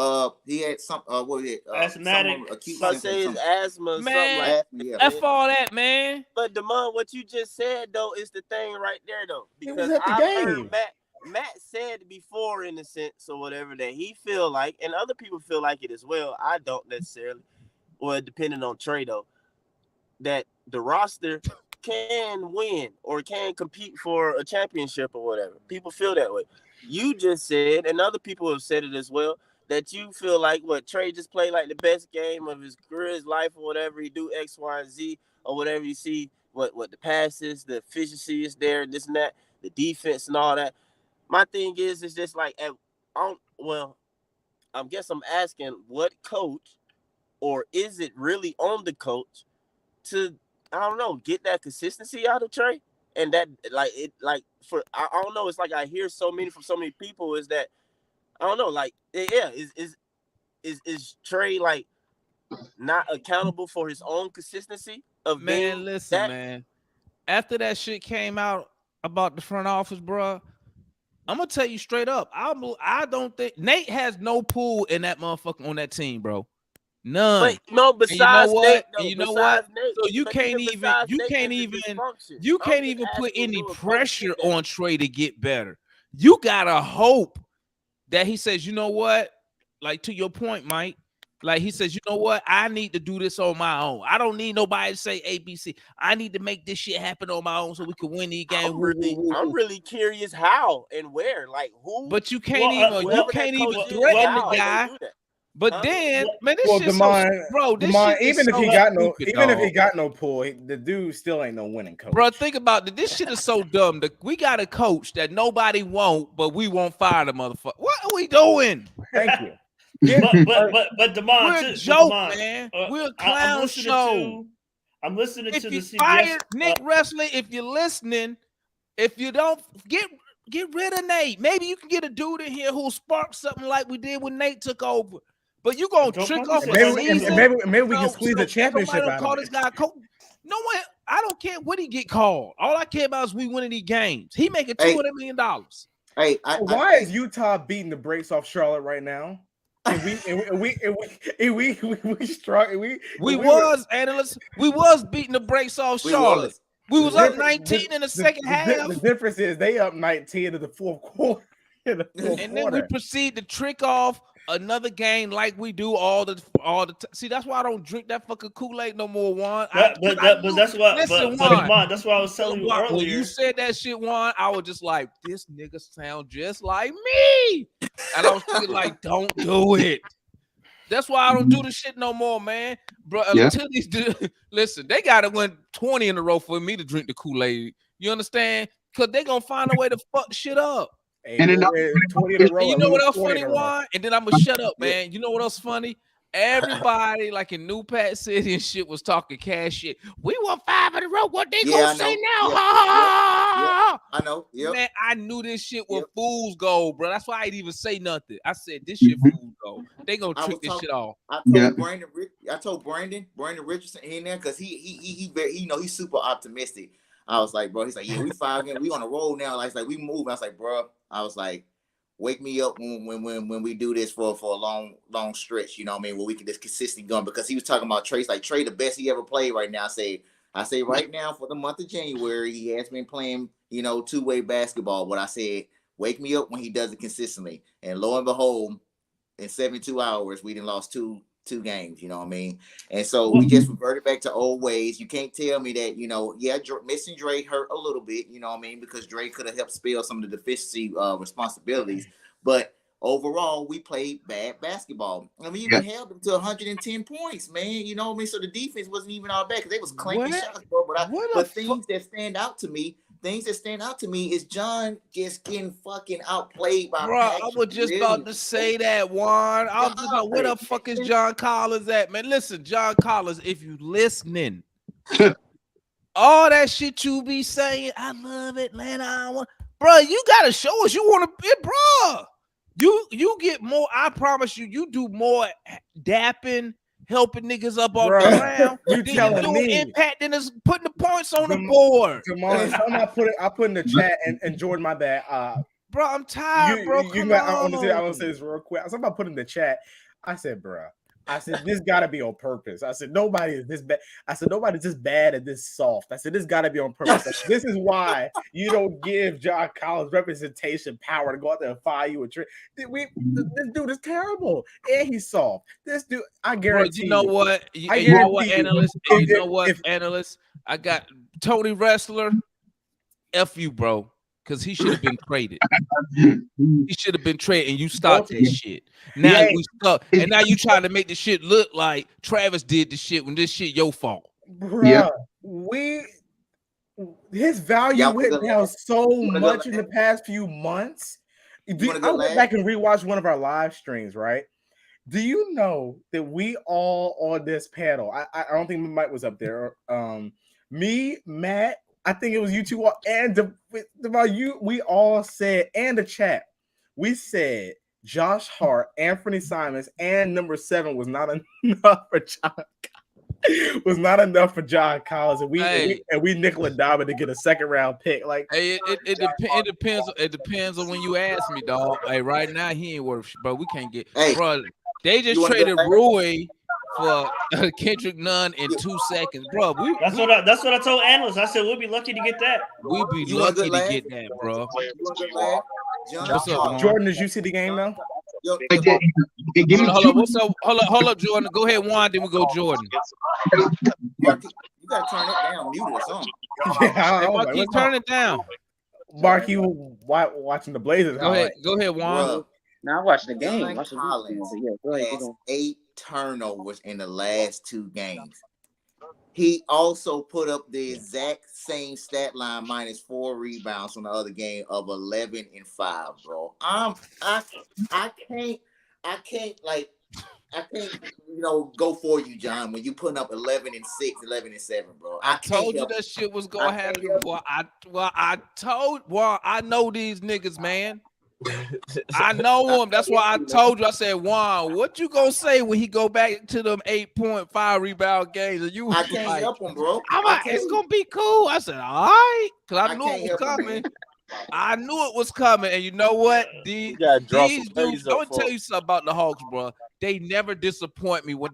he had some asthmatic. Say his asthma, man. F all that, man. But Damon, what you just said though is the thing right there though. Because I heard Matt said before in a sense or whatever that he feel like, and other people feel like it as well. I don't necessarily, or depending on Trae though, that the roster can win or can compete for a championship or whatever. People feel that way. You just said, and other people have said it as well, that you feel like Trae just played like the best game of his career, his life, or whatever. He do X, Y, and Z, or whatever you see. What the passes, the efficiency is there, this and that, the defense and all that. My thing is just like, I guess I'm asking what coach, or is it really on the coach to, I don't know, get that consistency out of Trae? And that, I don't know. It's like I hear from so many people is that, I don't know, like, yeah, is Trae like not accountable for his own consistency of man? Listen, man. After that shit came out about the front office, bro, I'm gonna tell you straight up. I don't think Nate has no pull in that motherfucker on that team, bro. None. But no, besides Nate, you know what? So you can't even put any pressure on Trae to get better. You gotta hope that he says, you know what? Like to your point, Mike. Like he says, you know what? I need to do this on my own. I don't need nobody to say ABC. I need to make this shit happen on my own so we can win these games. I'm really curious how and where. Like who? But you can't even threaten the guy. But then, man, this shit bro. This shit even if he got no pull, the dude still ain't no winning coach. Bro, think about it. This shit is so dumb. We got a coach that nobody won't, but we won't fire the motherfucker. What are we doing? Thank you. But Damon, we're a joke, man. We're a clown show. I'm listening to the CBS. Fire Nick Wrestling, if you're listening, if you don't get rid of Nate, maybe you can get a dude in here who'll spark something like we did when Nate took over. But you gonna trick off maybe we can squeeze the championship out of this guy coach. No one, I don't care what he get called. All I care about is we winning these games. He making $200 million. Hey, why is Utah beating the brakes off Charlotte right now? We was beating the brakes off Charlotte. We was up 19 in the second half. The difference is they up 19 in the fourth quarter. And then we proceed to trick off another game like we do all the see, that's why I don't drink that fucking Kool-Aid no more, Juan. That's why I was telling you earlier. When you said that shit, Juan, I was just like, this nigga sound just like me. And I was thinking like, don't do it. That's why I don't do the shit no more, man. Bro, until these listen, they gotta win 20 in a row for me to drink the Kool-Aid. You understand? Because they gonna find a way to fuck shit up. And you know what else funny, Juan? And then I'm gonna shut up, man. You know what else funny? Everybody like in New Pat City and shit was talking cash shit. We won 5 in a row. What they gonna say now? I know. Man, I knew this shit was fool's gold, bro. That's why I didn't even say nothing. I said this shit fool's gold. They gonna trick this shit off. I told Brandon Richardson in there because he he's super optimistic. I was like, bro, he's like, yeah, we 5 games, we on a roll now. Like we move. I was like, bro, wake me up when we do this for a long stretch. You know what I mean? Where we can just consistently go. Because he was talking about Trae, like Trae, the best he ever played right now. I I say right now for the month of January, he has been playing, two-way basketball. What I said, wake me up when he does it consistently. And lo and behold, in 72 hours, we done lost two games, you know what I mean? And so we just reverted back to old ways. You can't tell me that, missing Dre hurt a little bit, you know what I mean? Because Dre could have helped spell some of the deficiency responsibilities. But overall, we played bad basketball. I mean, even held them to 110 points, man. You know what I mean? So the defense wasn't even all bad because they was clanking shots, bro. But things that stand out to me is John just getting fucking outplayed by bro. I was just about to say that, Juan. I was just like, where the fuck is John Collins at, man? Listen, John Collins, if you listening, all that shit you be saying, I love Atlanta, bro. You gotta show us you want to be, bro. You get more. I promise you do more dapping, helping niggas up off the ground. You telling me impacting us, putting the points on the board. Jamal, I put in the chat and Jordan, my bad. Bro, I'm tired, bro. I want to say this real quick. Somebody put in the chat. I said, bro. I said, this gotta be on purpose. I said, nobody is this bad. I said, nobody's this bad and this soft. I said, this gotta be on purpose. This is why you don't give John Collins representation power to go out there and fire you a trick. This dude is terrible. And he's soft. This dude, I guarantee you know what? You know what, analyst? I got Tony Wrestler. F you, bro. Because he should have been traded. He should have been traded, and you stopped that shit. Now you stuck, and now you trying to make the shit look like Travis did the shit when this shit your fault. Bro, his value went down so much in the past few months. I went back and rewatched one of our live streams, right? Do you know that we all on this panel? I don't think Mike was up there. Me, Matt. I think it was you two and we all said, and the chat, we said Josh Hart, Anthony Simons, and number 7 was not enough for John Collins, and we nickel and dime to get a second round pick. Like, hey, it depends on when you ask me, dog. Hey, right now he ain't worth shit, bro. We can't get, bro. They just traded Rui for Kendrick Nunn in 2 seconds, bro. That's what I told analysts. I said we'll be lucky to get that. We'll be lucky to get that, bro. What's up, Jordan? Did you see the game though? I did. Hold up, Jordan. Go ahead, Juan. Then we go, Jordan. You gotta turn it down, mute or something. Marky, turn it down. Marky, watching the Blazers. Go ahead, Juan. Now I watched the game. Go ahead. 8 turnovers in the last 2 games. He also put up the exact same stat line minus 4 rebounds from the other game of 11 and 5, bro. I can't go for you, John, when you putting up 11 and 6, 11 and 7, bro. I told you that shit was gonna happen, boy. I know these niggas, man. I know him. That's why I told you. I said, Juan, what you gonna say when he go back to them 8.5 rebound games? And you, I can't help him, bro. I'm like, it's gonna be cool. I said, all right, because I knew it was coming. I knew it was coming, and you know what? These dudes, I'm gonna tell you something about the Hawks, bro. They never disappoint me when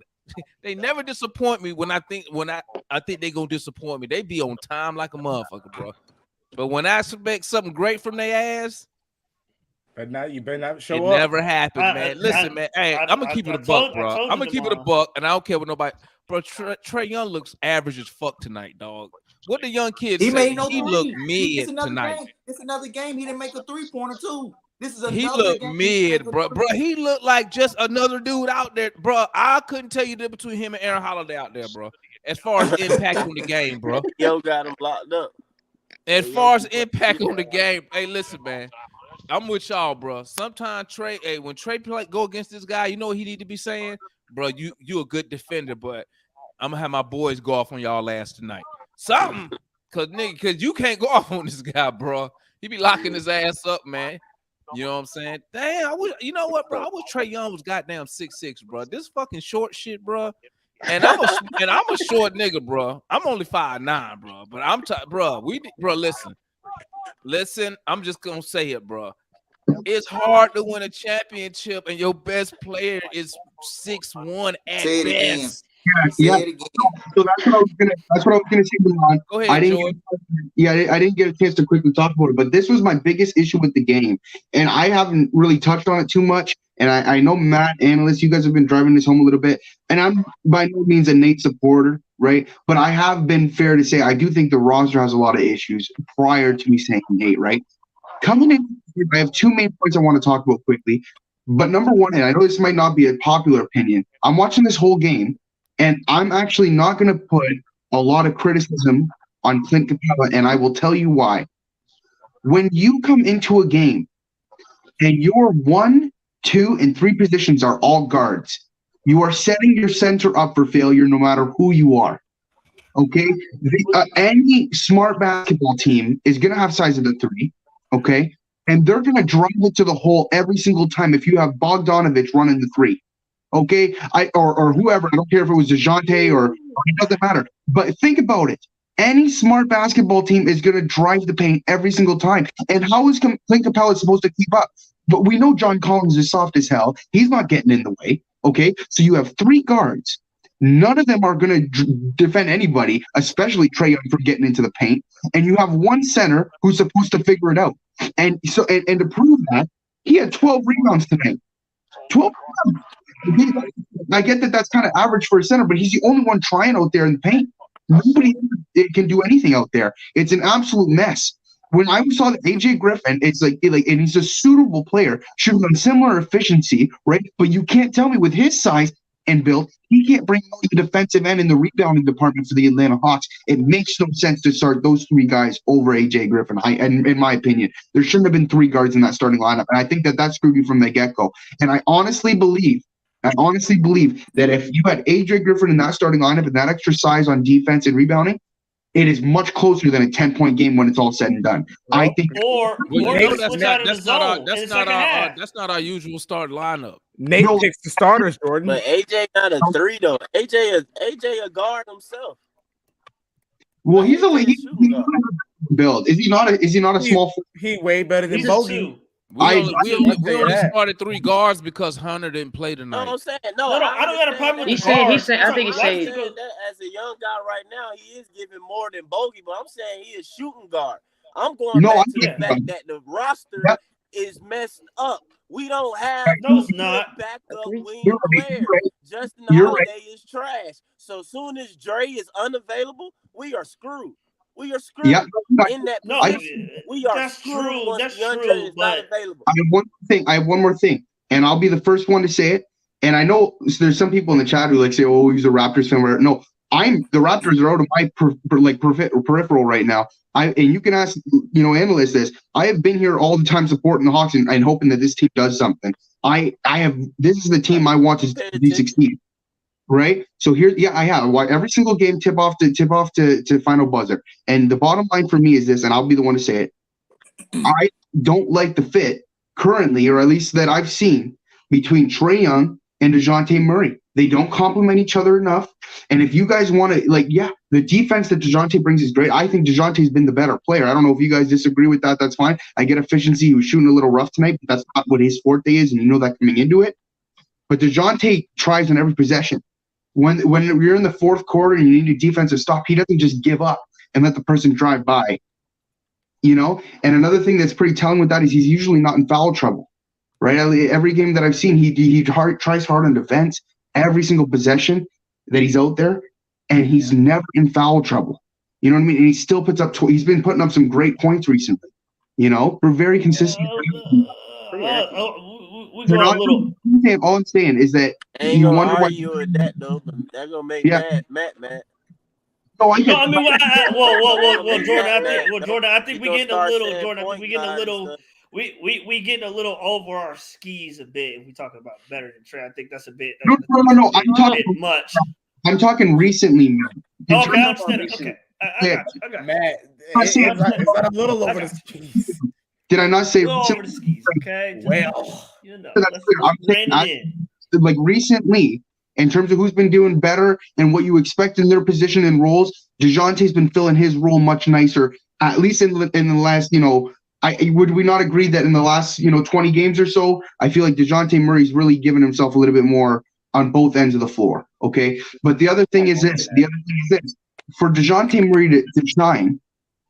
I think they're gonna disappoint me. They be on time like a motherfucker, bro. But when I expect something great from their ass. But now you better not show it up. It never happened, man. Listen, man. Hey, I'm gonna keep it a buck, bro. I'm gonna keep it a buck, and I don't care what nobody. Bro, Trae Young looks average as fuck tonight, dog. What the young kids say? He looked mid tonight. It's another game. He didn't make a 3-pointer too. This is another he looked game. Mid, bro. Bro, he looked like just another dude out there, bro. I couldn't tell you the difference between him and Aaron Holiday out there, bro. As far as impact on the game, bro. Yo got him blocked up. As far as impact on the game, hey, listen, man. I'm with y'all, bro. Sometimes Trae, when Trae go against this guy, you know what he need to be saying? Bro, you a good defender, but I'm gonna have my boys go off on y'all last tonight. Something. Cause you can't go off on this guy, bro. He be locking his ass up, man. You know what I'm saying? Damn, you know what, bro? I wish Trae Young was goddamn 6'6", bro. This fucking short shit, bro. And I'm a short nigga, bro. I'm only 5'9", bro. But bro, listen, I'm just gonna say it, bro. It's hard to win a championship and your best player is 6'1" at best. Say Yeah. it again. So that's what I was gonna say, Milan. Go ahead, George. I didn't get a chance to quickly talk about it, but this was my biggest issue with the game, and I haven't really touched on it too much. And I know Matt, analyst, you guys have been driving this home a little bit, and I'm by no means a Nate supporter, right? But I have been fair to say I do think the roster has a lot of issues prior to me saying Nate, right? Coming in, I have two main points I want to talk about quickly. But number one, and I know this might not be a popular opinion, I'm watching this whole game, and I'm actually not going to put a lot of criticism on Clint Capella, and I will tell you why. When you come into a game and your 1, 2, and 3 positions are all guards, you are setting your center up for failure no matter who you are. Okay? Any smart basketball team is going to have size of the 3, okay? And they're going to drive it to the hole every single time if you have Bogdanovich running the 3. Okay? Or whoever. I don't care if it was Dejounte or it doesn't matter. But think about it. Any smart basketball team is going to drive the paint every single time. And how is Clint Capella supposed to keep up? But we know John Collins is soft as hell. He's not getting in the way. Okay? So you have 3 guards. None of them are going to defend anybody, especially Trae Young, for getting into the paint. And you have 1 center who's supposed to figure it out. And so, and to prove that, he had 12 rebounds tonight. 12 rebounds. I get that that's kind of average for a center, but he's the only one trying out there in the paint. Nobody can do anything out there. It's an absolute mess. When I saw that AJ Griffin, it's like, and he's a suitable player, should have done similar efficiency, right? But you can't tell me with his size and build, he can't bring out the defensive end in the rebounding department for the Atlanta Hawks. It makes no sense to start those 3 guys over AJ Griffin. And in my opinion, there shouldn't have been 3 guards in that starting lineup. And I think that screwed you from the get-go. And I honestly believe that if you had AJ Griffin in that starting lineup and that extra size on defense and rebounding, it is much closer than a 10-point game when it's all said and done. I think, that's not our usual start lineup. Nate picks the starters, Jordan. But AJ not a 3 though. AJ a guard himself. Well, he's build. Is he not a small? He way better than Bogey. We only started 3 guards because Hunter didn't play tonight. No, I'm saying no. I don't got a problem with I think that he said as a young guy right now, he is giving more than Bogey, but I'm saying he is shooting guard. I'm going back to the fact that the roster is messed up. We don't have no backup wing player. Justin Holiday is trash. So soon as Dre is unavailable, we are screwed. We are screwed in that position. We are screwed once DeAndre is not available. I have one more thing, and I'll be the first one to say it. And I know there's some people in the chat who say, "Oh, he's a Raptors fan." No, the Raptors are out of my peripheral right now. And you can ask, analysts this. I have been here all the time supporting the Hawks and hoping that this team does something. This is the team I want to succeed. Right. So I have every single game tip off to final buzzer. And the bottom line for me is this, and I'll be the one to say it. I don't like the fit currently, or at least that I've seen, between Trae Young and Dejounte Murray. They don't complement each other enough. And if you guys want to, the defense that Dejounte brings is great. I think Dejounte's been the better player. I don't know if you guys disagree with that. That's fine. I get efficiency. He was shooting a little rough tonight, but that's not what his forte is, and you know that coming into it. But Dejounte tries on every possession. When you're in the 4th quarter and you need a defensive stop, he doesn't just give up and let the person drive by. And another thing that's pretty telling with that is he's usually not in foul trouble, right? Every game that I've seen, he tries hard on defense every single possession that he's out there, and he's never in foul trouble. You know what I mean? And he still puts up. He's been putting up some great points recently. We're very consistent. All I'm saying is that you wonder why you with that though. That's gonna make Matt mad. Well, Jordan, I think we getting a little. We getting a little over our skis a bit. If we talking about better than Trae, I think that's a bit. No. I'm talking much. I'm talking recently. Okay, I understand. Okay, I got Matt, it's not a little over the skis. Did I not say over the skis? Okay. Well, like recently, in terms of who's been doing better and what you expect in their position and roles, DeJounte's been filling his role much nicer. At least in the last, would we not agree that in the last 20 games or so, I feel like Dejounte Murray's really given himself a little bit more on both ends of the floor. Okay. But the other thing is this. For Dejounte Murray to shine,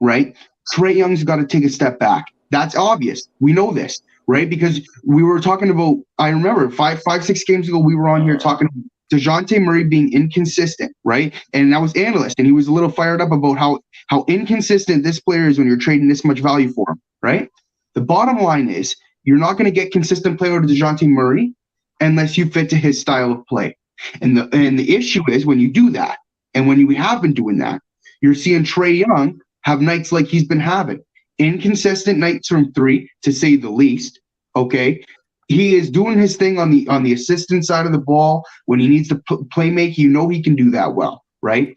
right? Trae Young's got to take a step back. That's obvious. We know this, right? Because we were talking about, I remember 6 games ago, we were on here talking about Dejounte Murray being inconsistent, right? And that was analyst, and he was a little fired up about how inconsistent this player is when you're trading this much value for him, right? The bottom line is you're not going to get consistent play out of Dejounte Murray unless you fit to his style of play. And the issue is when you do that, and when you have been doing that, you're seeing Trae Young have nights like he's been having. Inconsistent nights from three, to say the least. Okay. He is doing his thing on the assistant side of the ball. When he needs to play make, you know he can do that well, right?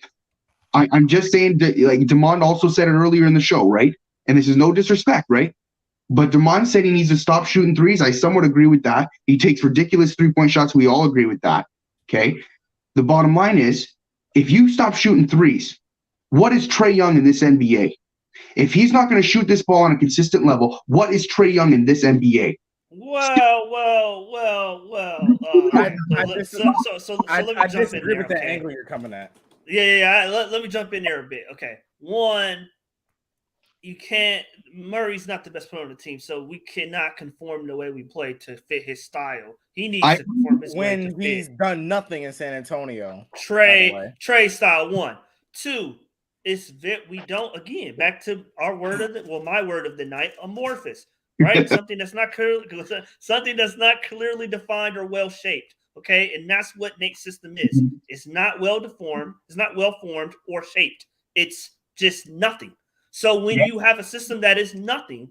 I'm just saying that, like Damon also said it earlier in the show, right? And this is no disrespect, right? But Damon said he needs to stop shooting threes. I somewhat agree with that. He takes ridiculous 3-point shots. We all agree with that. Okay. The bottom line is, if you stop shooting threes, what is Trae Young in this NBA? If he's not going to shoot this ball on a consistent level, what is Trae Young in this NBA? Well. I disagree with the okay? angle you're coming at. Yeah. Let me jump in there a bit. Okay. One, you can't. Murray's not the best player on the team, so we cannot conform the way we play to fit his style. He needs to conform his way to fit. When he's done nothing in San Antonio. Trae style. 1, 2. We don't, again, back to our word of my word of the night, amorphous, right? something that's not clearly defined or well shaped. Okay. And that's what Nate's system is. It's not well deformed, it's not well formed or shaped. It's just nothing. So when you have a system that is nothing,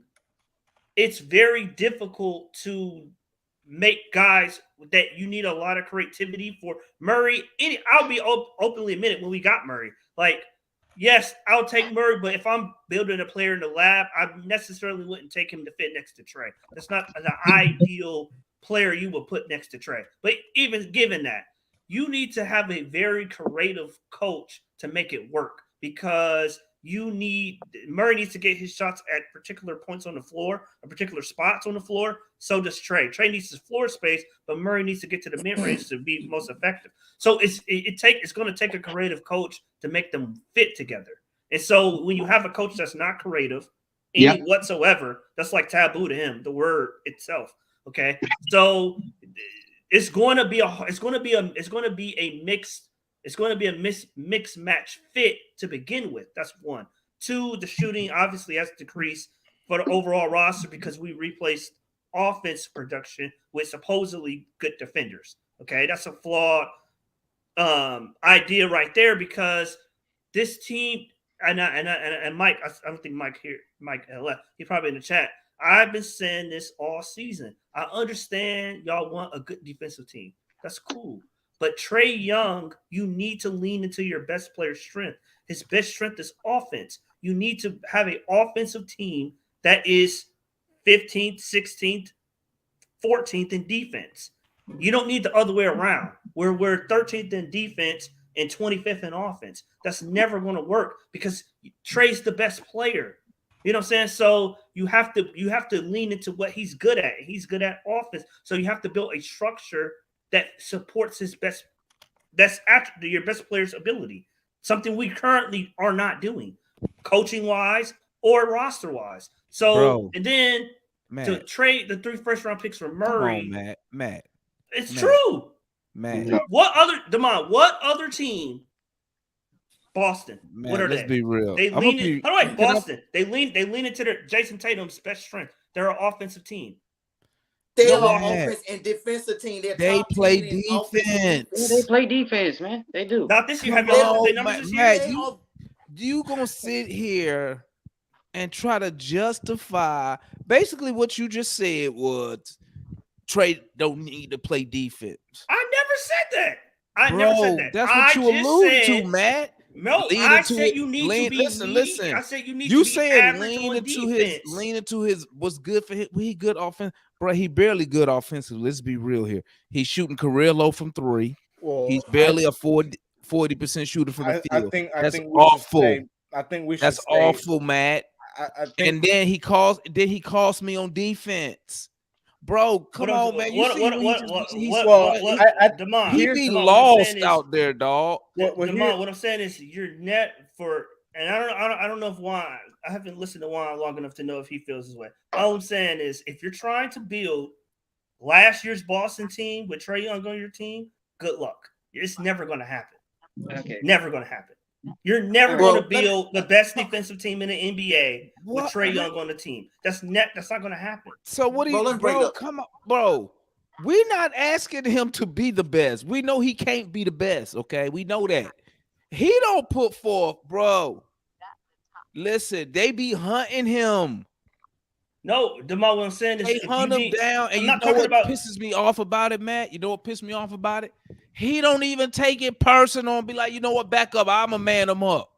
it's very difficult to make guys that you need a lot of creativity for. Murray, I'll be openly admitted when we got Murray, like, yes, I'll take Murray, but if I'm building a player in the lab, I necessarily wouldn't take him to fit next to Trae. That's not the ideal player you would put next to Trae. But even given that, you need to have a very creative coach to make it work, because Murray needs to get his shots at particular points on the floor, or particular spots on the floor. So does Trae. Trae needs his floor space, but Murray needs to get to the mid-range to be most effective. So it's going to take a creative coach to make them fit together. And so when you have a coach that's not creative whatsoever, that's like taboo to him, the word itself. Okay. So it's going to be a mixed match fit to begin with. That's 1. 2, the shooting obviously has decreased for the overall roster because we replaced offense production with supposedly good defenders. Okay, that's a flawed idea right there, because this team and Mike, I don't think Mike left. He's probably in the chat. I've been saying this all season. I understand y'all want a good defensive team. That's cool. But Trae Young, you need to lean into your best player's strength. His best strength is offense. You need to have an offensive team that is 15th, 16th, 14th in defense. You don't need the other way around, where we're 13th in defense and 25th in offense. That's never going to work, because Trae's the best player. You know what I'm saying? So you have to lean into what he's good at. He's good at offense. So you have to build a structure that supports his best. That's actually your best player's ability. Something we currently are not doing, coaching wise or roster wise. So and then to trade the 3 first-round picks for Murray. Come on, Matt. It's true. Matt. What other team? Boston. Man, what are let's they? be real. They lean Boston. They lean into their Jason Tatum's best strength. They're an offensive team. They are offense and defensive team. They play defense. Yeah, they play defense, man. They do. Not this year. Matt, you gonna sit here and try to justify basically what you just said was Trae don't need to play defense. I never said that. I never said that. That's what you alluded to, Matt. No, I said you need to be. Listen. I said you need you to be said average lean on into defense. lean into his what's good for him. He good offense, bro. He barely good offensive. Let's be real here. He's shooting career low from 3. Well, he's barely a 40% shooter from the field. I think awful. I think we should. That's awful, Matt. I think, and then he calls me on defense. Bro, come on, man. You see he be lost out there, dog. Demond, what I'm saying is you're net for, and I don't know if Juan, I haven't listened to Juan long enough to know if he feels this way. All I'm saying is if you're trying to build last year's Boston team with Trae Young on your team, good luck. It's never going to happen. Okay. Never going to happen. You're never going to build the best defensive team in the NBA with Trae Young on the team. That's not going to happen. So what do you, bro? Come on, bro. We're not asking him to be the best. We know he can't be the best. Okay, we know that. He don't put forth, bro. Listen, they be hunting him. No, Demar, what I'm saying is they hunt him down, and you know what pisses me off about it, Matt? You know what pissed me off about it? He don't even take it personal and be like, you know what, back up. I'm a man him up.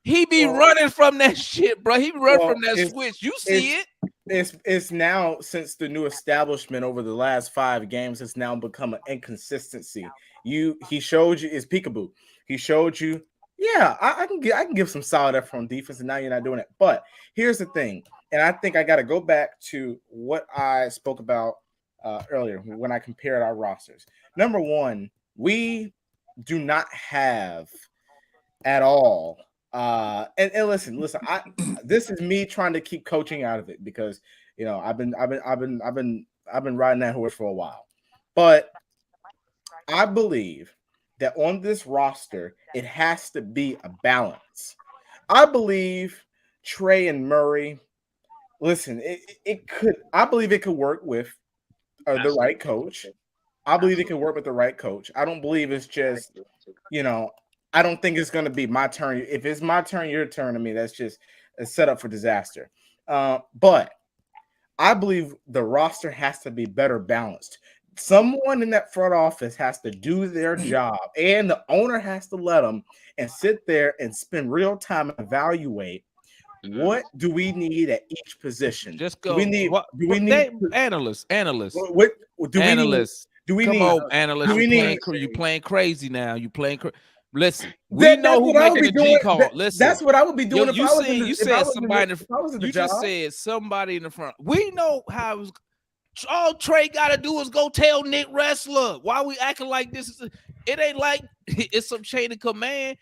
He be running from that shit, bro. He run from that switch. You see it. It's now, since the new establishment over the last 5 games, has now become an inconsistency. He showed you it's peekaboo. He showed you, yeah, I can give some solid effort on defense, and now you're not doing it. But here's the thing, and I think I got to go back to what I spoke about earlier when I compared our rosters. Number one, we do not have at all. And listen. This is me trying to keep coaching out of it because I've been riding that horse for a while, but I believe that on this roster it has to be a balance. I believe Trae and Murray. Listen, it could. I believe it could work with the right coach. I believe it can work with the right coach. I don't believe it's just I don't think it's going to be my turn. If it's my turn, your turn. I mean, that's just a setup for disaster. But I believe the roster has to be better balanced. Someone in that front office has to do their job, and the owner has to let them and sit there and spend real time and evaluate what do we need at each position. Just go. Do we need analysts? What do analysts? Do we Come need on, analysts? You playing crazy now. You playing. Listen, we know who making the G call. Listen, that's what I would be doing. If I was in the, you if said I was somebody. in the, if I was in the you job. just said somebody in the front. We know how it was. All Trae got to do is go tell Nick Wrestler. Why we acting like this? It ain't like it's some chain of command.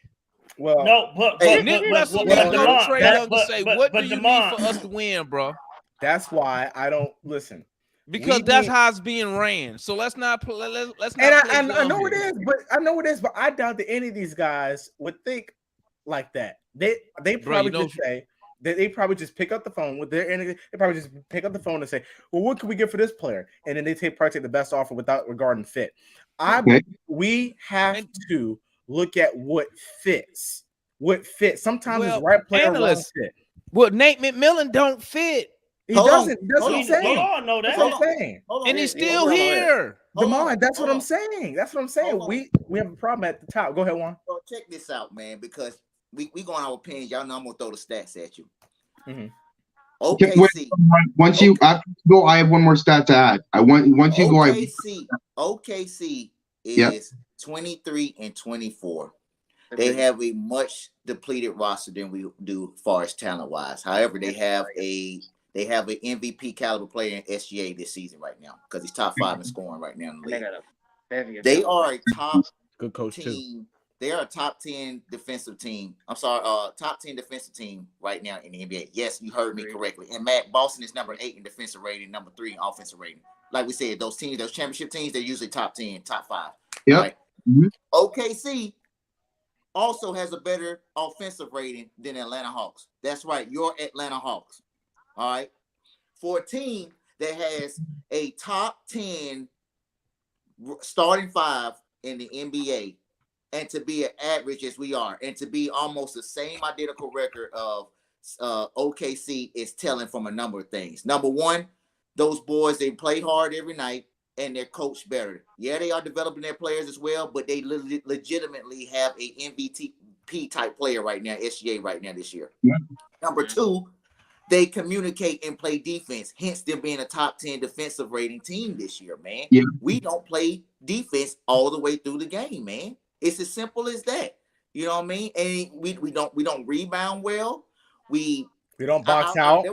Well, no, but Nick Wrestler go to Trae Young and say, "What do you need for us to win, bro?" That's why I don't listen. Because that's how it's being ran. So let's not. Let's not. And I know it is, but I doubt that any of these guys would think like that. They probably just say that they probably just pick up the phone with their. They probably just pick up the phone and say, "Well, what can we get for this player?" And then they probably take the best offer without regarding fit. We have to look at what fits. What fits. Sometimes it's right player, wrong fit. Well, Nate McMillan don't fit. He doesn't. That's what I'm saying. We all know that. That's what I'm saying. And he's still here. Demond, that's what I'm saying. That's what I'm saying. We have a problem at the top. Go ahead, Juan. Well, check this out, man, because we going our opinions. Y'all know I'm gonna throw the stats at you. Mm-hmm. Okay. Once you after you go, I have one more stat to add. Once you go. OKC is 23-24. They have a much depleted roster than we do as far as talent wise. However, they have an MVP caliber player in SGA this season right now because he's top 5 in scoring right now in the league. They are a top good coach team. Too. They are a top 10 defensive team. Top 10 defensive team right now in the NBA. Yes, you heard me correctly. And Matt, Boston is number 8 in defensive rating, number 3 in offensive rating. Like we said, those championship teams, they're usually top 10, top 5. Yeah. Right? Mm-hmm. OKC also has a better offensive rating than Atlanta Hawks. That's right, your Atlanta Hawks. All right. For a team that has a top 10 starting 5 in the NBA, and to be an average as we are, and to be almost the same identical record of OKC is telling from a number of things. Number one, those boys, they play hard every night and they're coached better. Yeah, they are developing their players as well, but they legitimately have a MVP type player right now, SGA right now this year. Yeah. Number two, they communicate and play defense, hence them being a top 10 defensive rating team this year, man. Yeah. We don't play defense all the way through the game, man. It's as simple as that. You know what I mean? And we don't rebound well. We don't box out.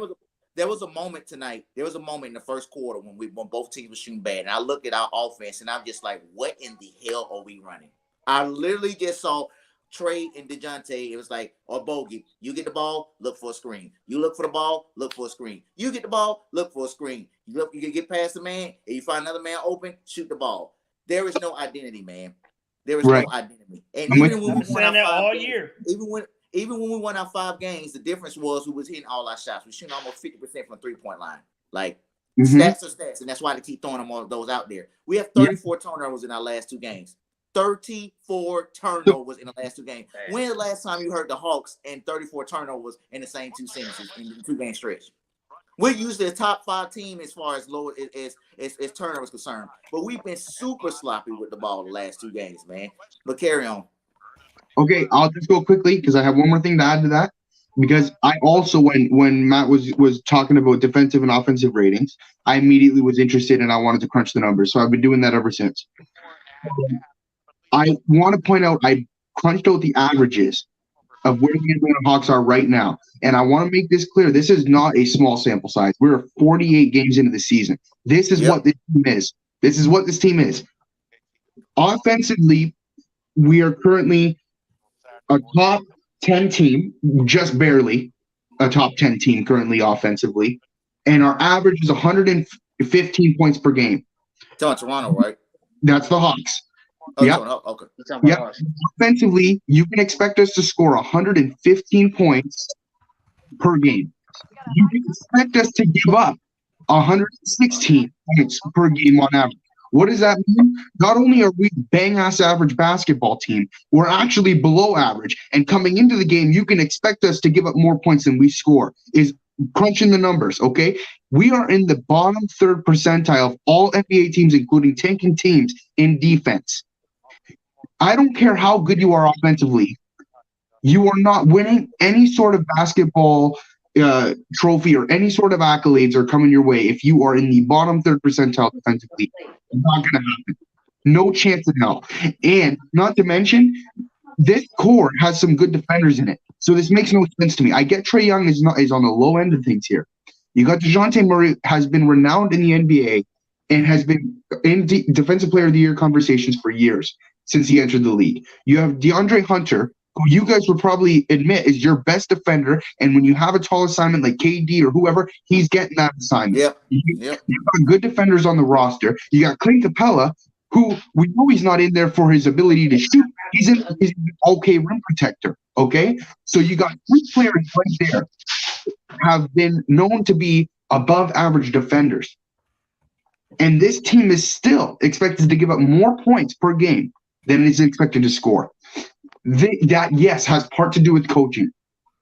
there was a moment tonight. There was a moment in the first quarter when both teams were shooting bad, and I looked at our offense, and I'm just like, what in the hell are we running? I literally just saw Trae and Dejounte. It was like, or Bogey, you get the ball, look for a screen. You look for the ball, look for a screen. You get the ball, look for a screen. You can get past the man, and you find another man open, shoot the ball. There is no identity, man. There is no identity. And even when we won our 5 games, even when we won our 5 games, the difference was we was hitting all our shots. We shooting almost 50% from 3-point line. Like stats are stats, and that's why they keep throwing them all those out there. We have 34 turnovers in our last 2 games. 34 turnovers in the last 2 games. When the last time you heard the Hawks and 34 turnovers in the same 2 sentences in the 2-game stretch? We're usually a top 5 team as far as low as turnovers concerned, but we've been super sloppy with the ball the last 2 games, man. But carry on. Okay, I'll just go quickly because I have one more thing to add to that. Because I also, when Matt was talking about defensive and offensive ratings, I immediately was interested and I wanted to crunch the numbers. So I've been doing that ever since. I want to point out I crunched out the averages of where the Atlanta Hawks are right now. And I want to make this clear. This is not a small sample size. We're 48 games into the season. This is what this team is. This is what this team is. Offensively, we are currently a top 10 team, just barely a top 10 team currently offensively. And our average is 115 points per game. It's on Toronto, right? That's the Hawks. Okay. Yeah. Offensively, you can expect us to score 115 points per game. You can expect us to give up 116 points per game on average. What does that mean? Not only are we bang-ass average basketball team, we're actually below average. And coming into the game, you can expect us to give up more points than we score. Is crunching the numbers, okay? We are in the bottom 3rd percentile of all NBA teams, including tanking teams, in defense. I don't care how good you are offensively. You are not winning any sort of basketball trophy or any sort of accolades are coming your way if you are in the bottom 3rd percentile defensively. It's not going to happen. No chance in hell. And not to mention, this core has some good defenders in it. So this makes no sense to me. I get Trae Young is on the low end of things here. You got Dejounte Murray, has been renowned in the NBA and has been in Defensive Player of the Year conversations for years since he entered the league. You have DeAndre Hunter, who you guys would probably admit is your best defender, and when you have a tall assignment like KD or whoever, he's getting that assignment. You got good defenders on the roster. You got Clint Capella, who we know he's not in there for his ability to shoot. He's an okay rim protector, okay? So you got 3 players right there have been known to be above average defenders. And this team is still expected to give up more points per game than it is expected to score. That, yes, has part to do with coaching,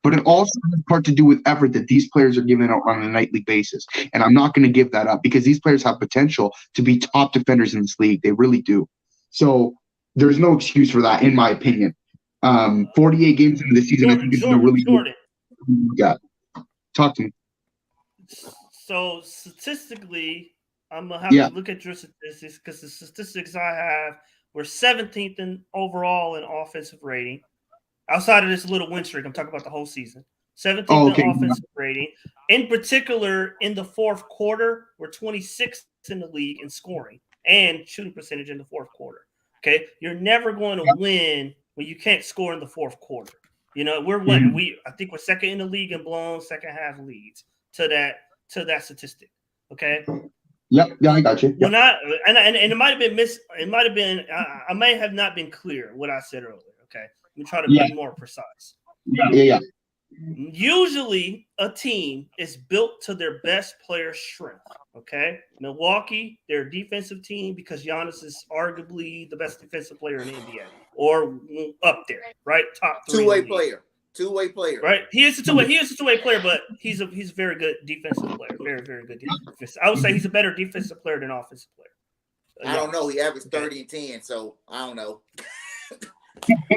but it also has part to do with effort that these players are giving out on a nightly basis. And I'm not going to give that up because these players have potential to be top defenders in this league. They really do. So there's no excuse for that, in my opinion. 48 games into the season, I think this is a really good. Yeah. Talk to me. So statistically, I'm going to have to look at your statistics because the statistics I have, we're 17th in overall in offensive rating. Outside of this little win streak, I'm talking about the whole season. 17th in offensive rating. In particular, in the 4th quarter, we're 26th in the league in scoring and shooting percentage in the 4th quarter. Okay, you're never going to win when you can't score in the 4th quarter. You know, we're winning. I think we're 2nd in the league in blown second half leads to that statistic. Okay. Yeah, I got you. Yep. And it might have been I may have not been clear what I said earlier. Okay, let me try to be more precise. Yeah. Usually, a team is built to their best player strength. Okay, Milwaukee, they're a defensive team because Giannis is arguably the best defensive player in the NBA, or up there, right? Top 3 two-way player. Two-way player. Right. He is a two-way player, but he's a very good defensive player. Very, very good defensive. I would say he's a better defensive player than offensive player. I don't know. He averaged 30 and 10, so I don't know.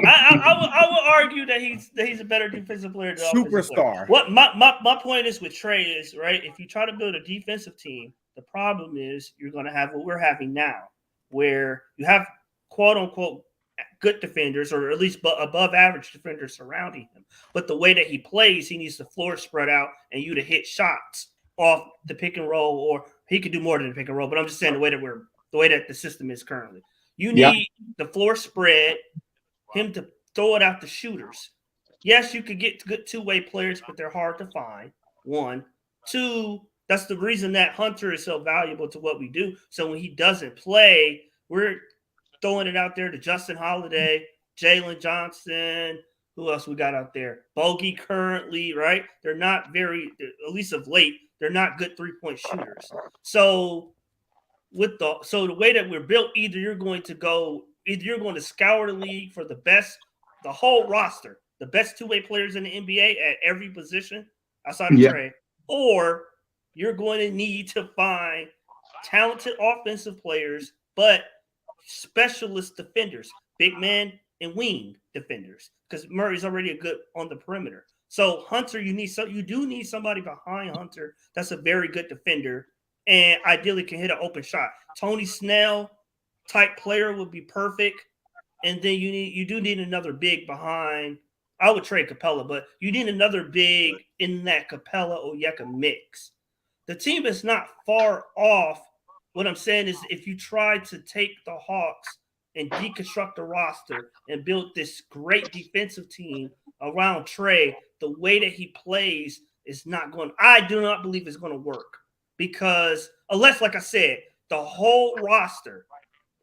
I would argue that he's a better defensive player than superstar. What my point is with Trae is, right, if you try to build a defensive team, the problem is you're going to have what we're having now, where you have quote unquote good defenders, or at least above average defenders surrounding him. But the way that he plays, he needs the floor spread out and you to hit shots. off the pick and roll, or he could do more than the pick and roll. But I'm just saying the way that the system is currently. You need the floor spread, him to throw it out to shooters. Yes, you could get good two-way players, but they're hard to find. 1, 2. That's the reason that Hunter is so valuable to what we do. So when he doesn't play, we're throwing it out there to Justin Holiday, Jalen Johnson. Who else we got out there? Bogey currently, right? They're not very, at least of late, they're not good three-point shooters. So the way that we're built, either you're going to scour the league for the whole roster, the best two-way players in the NBA at every position outside of Trae, or you're going to need to find talented offensive players, but specialist defenders, big man and wing defenders, because Murray's already a good on the perimeter. So Hunter, you do need somebody behind Hunter that's a very good defender and ideally can hit an open shot. Tony Snell type player would be perfect. And then you do need another big behind. I would trade Capella, but you need another big in that Capella Onyeka mix. The team is not far off. What I'm saying is, if you try to take the Hawks and deconstruct the roster and build this great defensive team around Trae, the way that he plays is not going. I do not believe it's going to work, because unless, like I said, the whole roster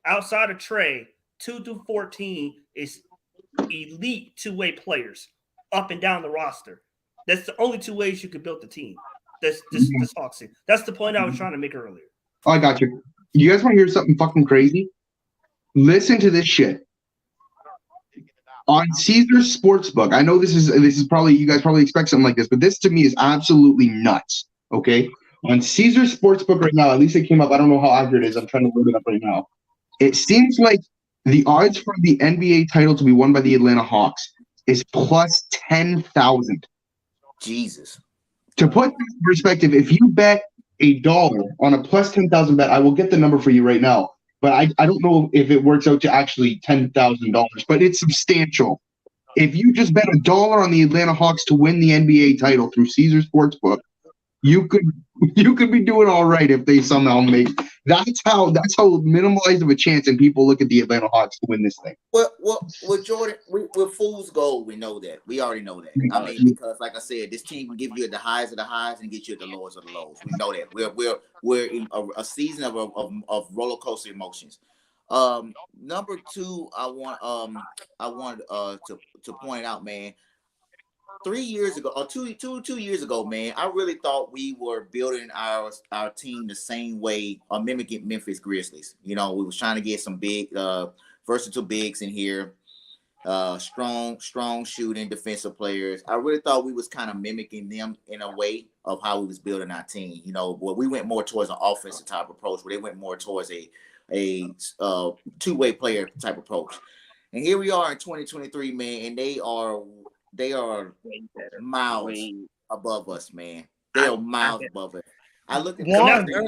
outside of Trae, 2 through 14, is elite two-way players up and down the roster. That's the only two ways you could build the team. This Hawks team. That's the point I was trying to make earlier. Oh, I got you. You guys want to hear something fucking crazy? Listen to this shit. On Caesars Sportsbook, I know this is probably, you guys probably expect something like this, but this to me is absolutely nuts. Okay? On Caesars Sportsbook right now, at least it came up. I don't know how accurate it is. I'm trying to load it up right now. It seems like the odds for the NBA title to be won by the Atlanta Hawks is plus 10,000. Jesus. To put this in perspective, if you bet $1 on a plus 10,000 bet, I will get the number for you right now, but I don't know if it works out to actually $10,000, but it's substantial. If you just bet $1 on the Atlanta Hawks to win the NBA title through Caesars Sportsbook, you could be doing all right if they somehow make. That's how minimalized of a chance, and people look at the Atlanta Hawks to win this thing. Well, Jordan, with fool's gold, we know that. We already know that. I mean, because like I said, this team can give you at the highs of the highs and get you at the lows of the lows. We know that. We're in a season of roller coaster emotions. Number two, I wanted to point out, man. 3 years ago, or two years ago, man, I really thought we were building our team the same way, or mimicking Memphis Grizzlies. You know, we was trying to get some big, versatile bigs in here, strong shooting defensive players. I really thought we was kind of mimicking them in a way of how we was building our team. You know, but we went more towards an offensive type approach, where they went more towards a two-way player type approach. And here we are in 2023, man, and they are miles above us, man. They are miles above us. I looked at Juan, they're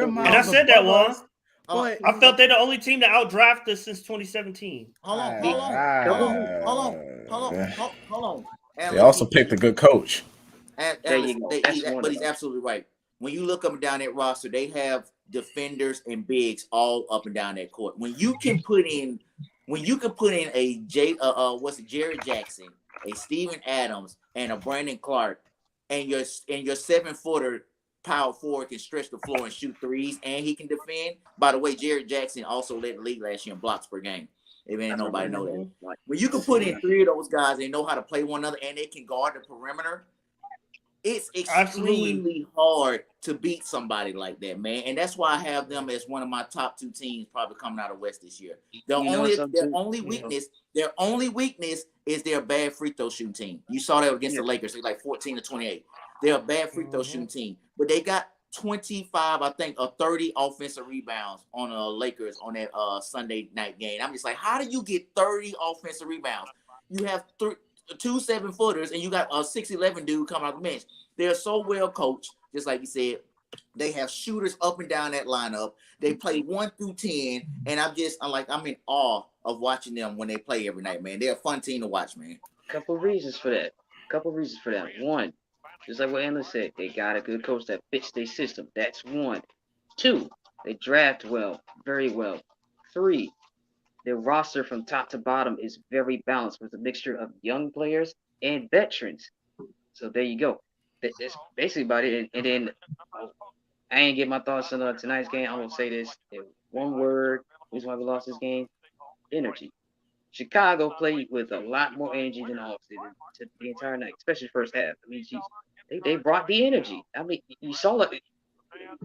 miles. And I said that, Juan. But I felt they're the only team to outdraft us since 2017. Hold on. They also picked a good coach. There you go. But he's absolutely right. When you look up and down that roster, they have defenders and bigs all up and down that court. When you can put in a Jared Jackson, a Steven Adams, and a Brandon Clark, and your 7-footer power forward can stretch the floor and shoot threes, and he can defend. By the way, Jared Jackson also led the league last year in blocks per game. If ain't nobody know that. When you can put in 3 of those guys, they know how to play one another, and they can guard the perimeter, it's extremely hard to beat somebody like that, man. And that's why I have them as one of my top 2 teams probably coming out of West this year. Their only weakness is their bad free throw shooting team. You saw that against the Lakers. They're like 14-28. They're a bad free throw shooting team. But they got 25, I think, or 30 offensive rebounds on the Lakers on that Sunday night game. I'm just like, how do you get 30 offensive rebounds? You have 2 7-footers, and you got a 6'11" dude coming out the bench. They're so well coached, just like you said. They have shooters up and down that lineup. They play 1 through 10, and I'm in awe of watching them when they play every night, man. They're a fun team to watch, man. Couple reasons for that. One, Just like what Emma said, they got a good coach that fits their system. That's one. Two, they draft well, very well. Three, their roster from top to bottom is very balanced with a mixture of young players and veterans. So there you go. That's basically about it. And then I ain't get my thoughts on tonight's game. I'm gonna say this in one word. Reason why we lost this game: energy. Chicago played with a lot more energy than Austin to the entire night, especially first half. I mean, geez, they brought the energy. I mean, you saw it.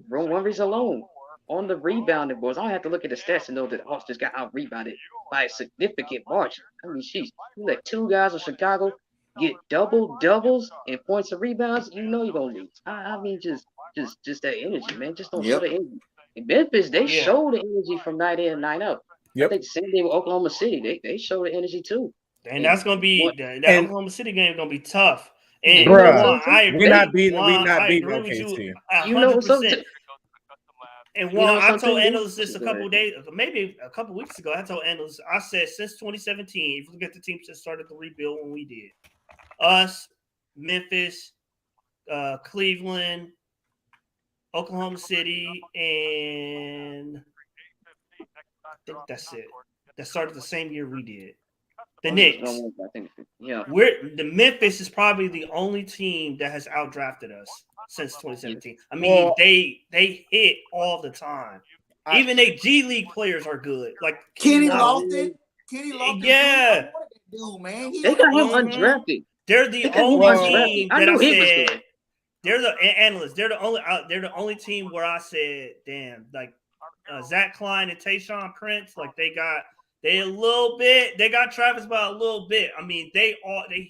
One alone on the rebounding boards. I don't have to look at the stats to know that Hawks just got out rebounded by a significant margin. I mean, she's you let two guys in Chicago get doubles and points and rebounds. You know you're gonna lose. I mean, just that energy, man. Just don't show the energy. In Memphis, they show the energy from night in and night out. I think the same day with Oklahoma City, they show the energy too. And that's gonna be that Oklahoma City game is gonna be tough. And we're not beating OKC. You know what's up? And I told analysts this a couple weeks ago. I told analysts, I said since 2017, if you look at the teams that started the rebuild when we did, us, Memphis, Cleveland, Oklahoma City, and I think that's it. That started the same year we did. The Knicks. The Memphis is probably the only team that has outdrafted us since 2017. I mean, they hit all the time. Even their G League players are good. Like Kenny Lofton. Yeah. Dude, man. They got him undrafted. They're the only team that I said. They're the analysts. They're the only team where I said, damn, like Zach Klein and Tayshaun Prince, like they got Travis by a little bit. I mean, they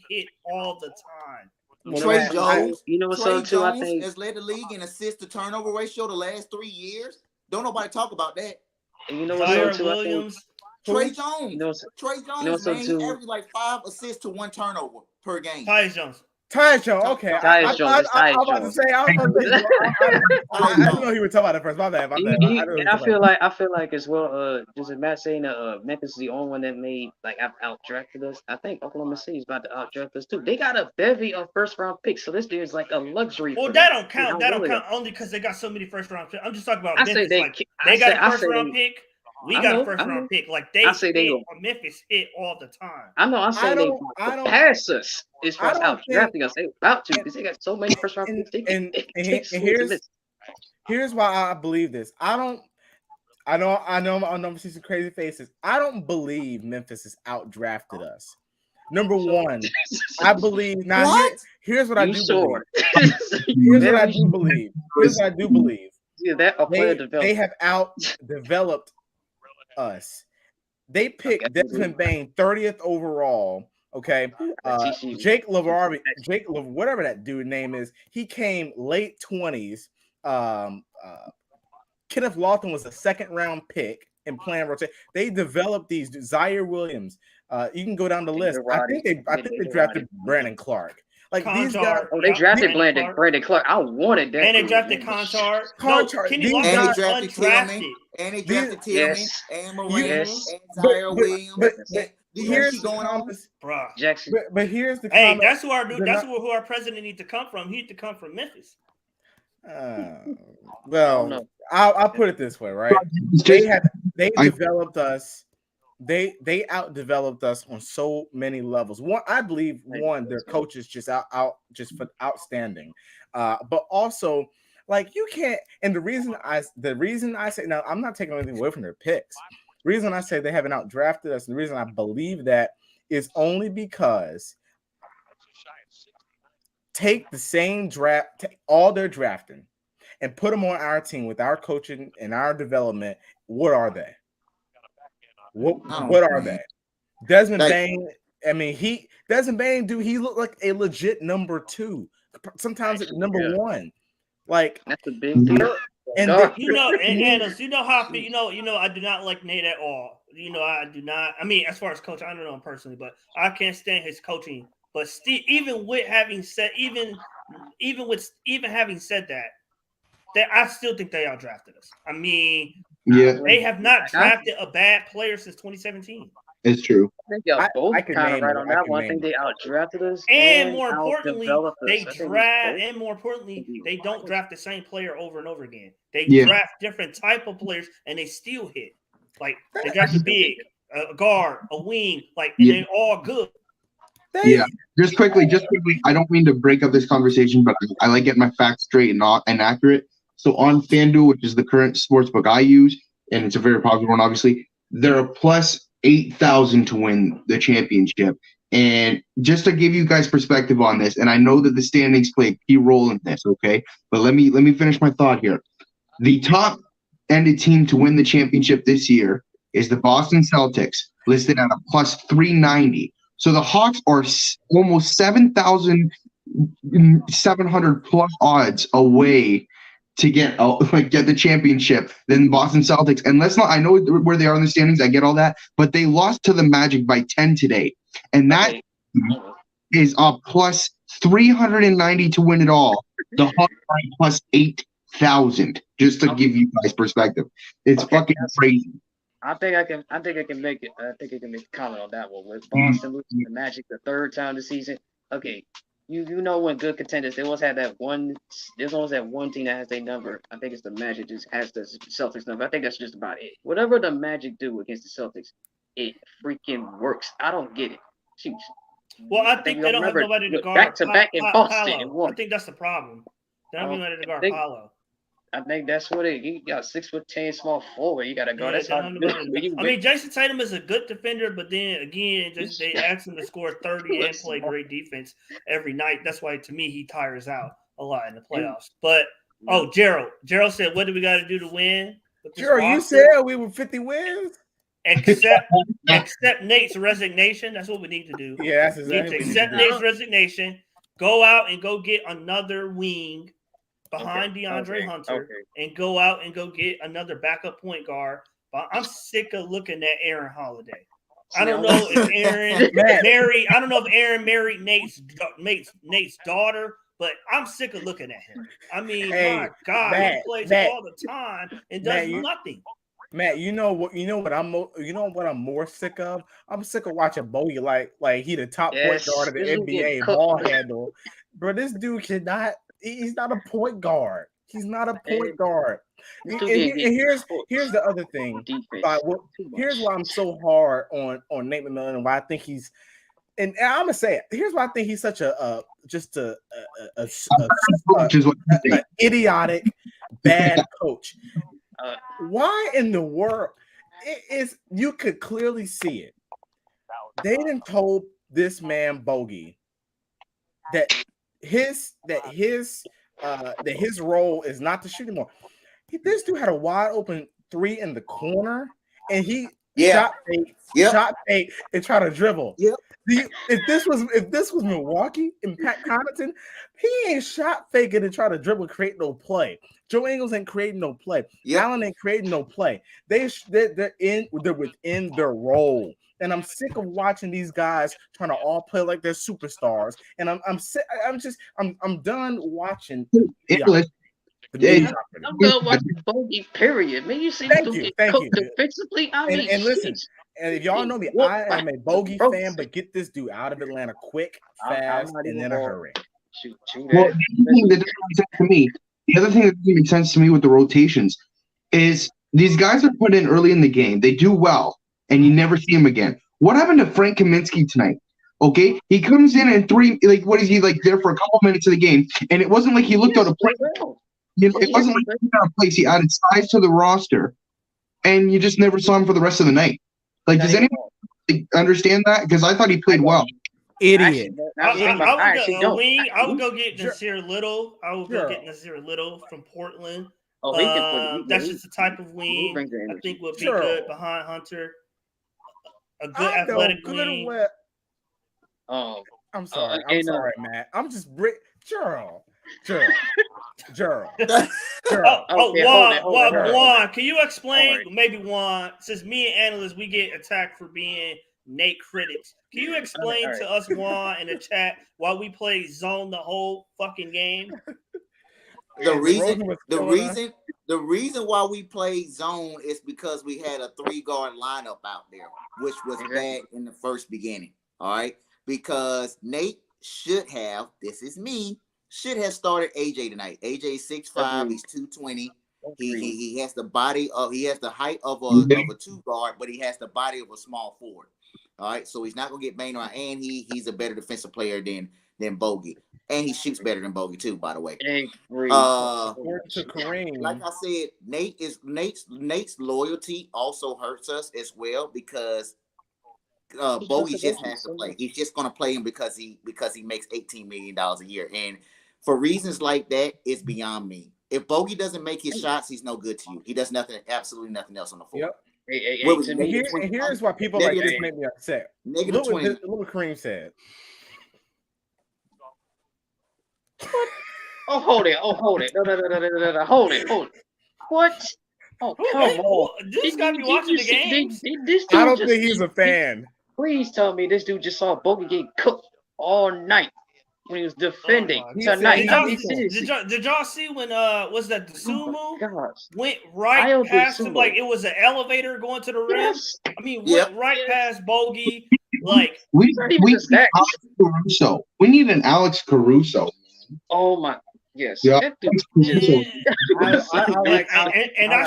hit all the time. Trae Jones, you know what's Trae up too? Jones I think has led the league in assist to turnover ratio the last 3 years. Don't nobody talk about that. And you know what's up too? Williams, Trey Jones, man, he averaged like 5 assists to 1 turnover per game. Tyus Jones. Okay. I was about to say, I didn't know he would talk about it first. My bad. I feel like as well. Just as Matt saying that Memphis is the only one that made outdrafted us. I think Oklahoma City is about to outdraft us too. They got a bevy of first round picks, so this is like a luxury. Well, that don't count. That don't count only because they got so many first round picks. I'm just talking about Memphis. They got a first round pick. We got a first round pick. Like Memphis hit all the time. I know. I say they pass us as far as outdrafting us. They about to because they got so many first round picks. And here's why I believe this. I know I'm seeing some crazy faces. I don't believe Memphis has outdrafted us. Number one, I believe now. Here's what I do believe. Here's what I do believe. Yeah, they have outdeveloped us. They picked Desmond Bain 30th overall. Okay, Jake LaVarvey, whatever that dude name is, he came late 20s. Kenneth Lawton was a 2nd round pick and playing rotation. They developed these Zaire Williams. You can go down the list. I think they drafted Brandon Clark. Like these guys, they drafted Brandon Clark. I wanted that. And they drafted Conchard. Kenny Lofton was undrafted. And they drafted Tillman and Moran and Zaire Williams. Here's going on, Jackson. But here's the comment. That's who our president needs to come from. He needs to come from Memphis. Well, I'll put it this way, right? They developed us. They outdeveloped us on so many levels. I believe their coaches just outstanding. But also, like, you can't. And the reason I say now, I'm not taking anything away from their picks. The reason I say they haven't outdrafted us, and the reason I believe that is only because take the same draft, take all their drafting, and put them on our team with our coaching and our development. What are they? What are they? Desmond Bain. I mean, Desmond Bain, dude. He looked like a legit number 2. Sometimes it's number 1. Like that's a big deal. And you know how I feel. I do not like Nate at all. I do not. I mean, as far as coach, I don't know him personally, but I can't stand his coaching. But even having said that I still think they outdrafted us. I mean, they have not drafted a bad player since 2017. It's true. think y'all both I can kind of name right it. on I that can one. I name think they it. outdrafted us And more importantly, outdeveloped us. they I think draft. both And more importantly, they don't draft the same player over and over again. They Yeah. draft different type of players, and they still hit. Like they draft a big, a guard, a wing, like, and they're all good. Yeah. Just quickly, I don't mean to break up this conversation, but I like getting my facts straight and accurate. So on FanDuel, which is the current sportsbook I use, and it's a very popular one, obviously, they're plus 8,000 to win the championship. And just to give you guys perspective on this, and I know that the standings play a key role in this, okay? But let me finish my thought here. The top-ended team to win the championship this year is the Boston Celtics, listed at a plus 390. So the Hawks are almost 7,700 plus odds away to get the championship than Boston Celtics. And I know where they are in the standings. I get all that, but they lost to the Magic by 10 today, and that is a plus 390 to win it all. The Hawks are plus 8,000. Just to give you guys perspective, it's fucking crazy. I think I can make it. I think I can make a comment on that one. With Boston losing the Magic the third time this season. Okay, you know when good contenders, they always have that one. There's always that one team that has their number. I think it's the Magic just has the Celtics number. I think that's just about it. Whatever the Magic do against the Celtics, it freaking works. I don't get it. Jeez. Well, I think they don't have nobody to guard back to back in Boston. Paolo. I think that's the problem. They don't have nobody to guard Paolo. I think that's what you got 6'10" small forward. You got to go. That's how. I mean, Jason Tatum is a good defender, but then again, they ask him to score 30 and play great defense every night. That's why, to me, he tires out a lot in the playoffs. But Gerald said, "What do we got to do to win?" Gerald, you said we were 50 wins. Accept Nate's resignation. That's what we need to do. Yeah, that's exactly. We need to accept Nate's resignation. Go out and go get another wing behind DeAndre Hunter and go out and go get another backup point guard. But I'm sick of looking at Aaron Holiday. I don't know if Aaron married Nate's daughter, but I'm sick of looking at him. I mean, my God, he plays all the time and does nothing. Matt, you know what I'm more sick of? I'm sick of watching Bogey like he the top point guard of the NBA ball handle. Bro, this dude cannot. He's not a point guard. He's not a point guard. And here's the other thing. Here's why I'm so hard on Nate McMillan and why I think he's. And I'm gonna say it. Here's why I think he's such an idiotic, bad coach. Why in the world? You could clearly see it. They didn't told this man Bogey that his role is not to shoot anymore. This dude had a wide open 3 in the corner, and he shot fake and try to dribble. Yep. If this was Milwaukee and Pat Connaughton, he ain't shot faking and try to dribble, create no play. Joe Ingles ain't creating no play. Allen ain't creating no play. They're within their role. And I'm sick of watching these guys trying to all play like they're superstars. And I'm done watching. I'm done watching Bogey. Period. Man, you see thank you. Defensively. And listen, and if y'all know me, I am a Bogey fan, but get this dude out of Atlanta quick, fast, and in a hurry. Well, the other thing that doesn't make sense to me with the rotations is these guys are put in early in the game. They do well, and you never see him again. What happened to Frank Kaminsky tonight? Okay, he comes in and what is he like there for a couple minutes of the game, and it wasn't like he looked out of place. It wasn't like he looked out of place. He added size to the roster, and you just never saw him for the rest of the night. Like, does anyone understand that? Because I thought he played well. Idiot. I would go get Nasir Little. I would go get Nasir Little from Portland. That's just the type of wing I think would be good behind Hunter. A good athletic wing. I'm sorry. Matt. I'm just Gerald. Juan, can you explain? Maybe Juan, since me and analysts we get attacked for being Nate critics. Can you explain to us, Juan, in the chat why we play zone the whole fucking game? The reason why we played zone is because we had a 3-guard lineup out there, which was bad in the first beginning. All right, because Nate should have started AJ tonight. AJ is 6'5", he's 220. He has the height of a 2-guard, but he has the body of a small forward. All right, so he's not gonna get banged around, and he's a better defensive player than Bogey, and he shoots better than Bogey too, by the way. To Kareem, like I said, Nate's loyalty also hurts us as well because Bogey just has to play. He's just gonna play him because he makes $18 million a year, and for reasons like that, it's beyond me. If Bogey doesn't make his shots, he's no good to you. He does absolutely nothing else on the floor. Yep. And here's why people like this make me upset. Negative 20. Look what Kareem said. Oh, hold it. No. Hold it. What? Oh, come on. This guy be watching the games? I don't think he's a fan. Please tell me this dude just saw Bogey get cooked all night when he was defending tonight. Did y'all see when was that the Sumo went right past him like it was an elevator going to the rim? Yes. I mean, went right past Bogey. Like we need Alex Caruso. We need an Alex Caruso. Oh my. Yes. Yeah. I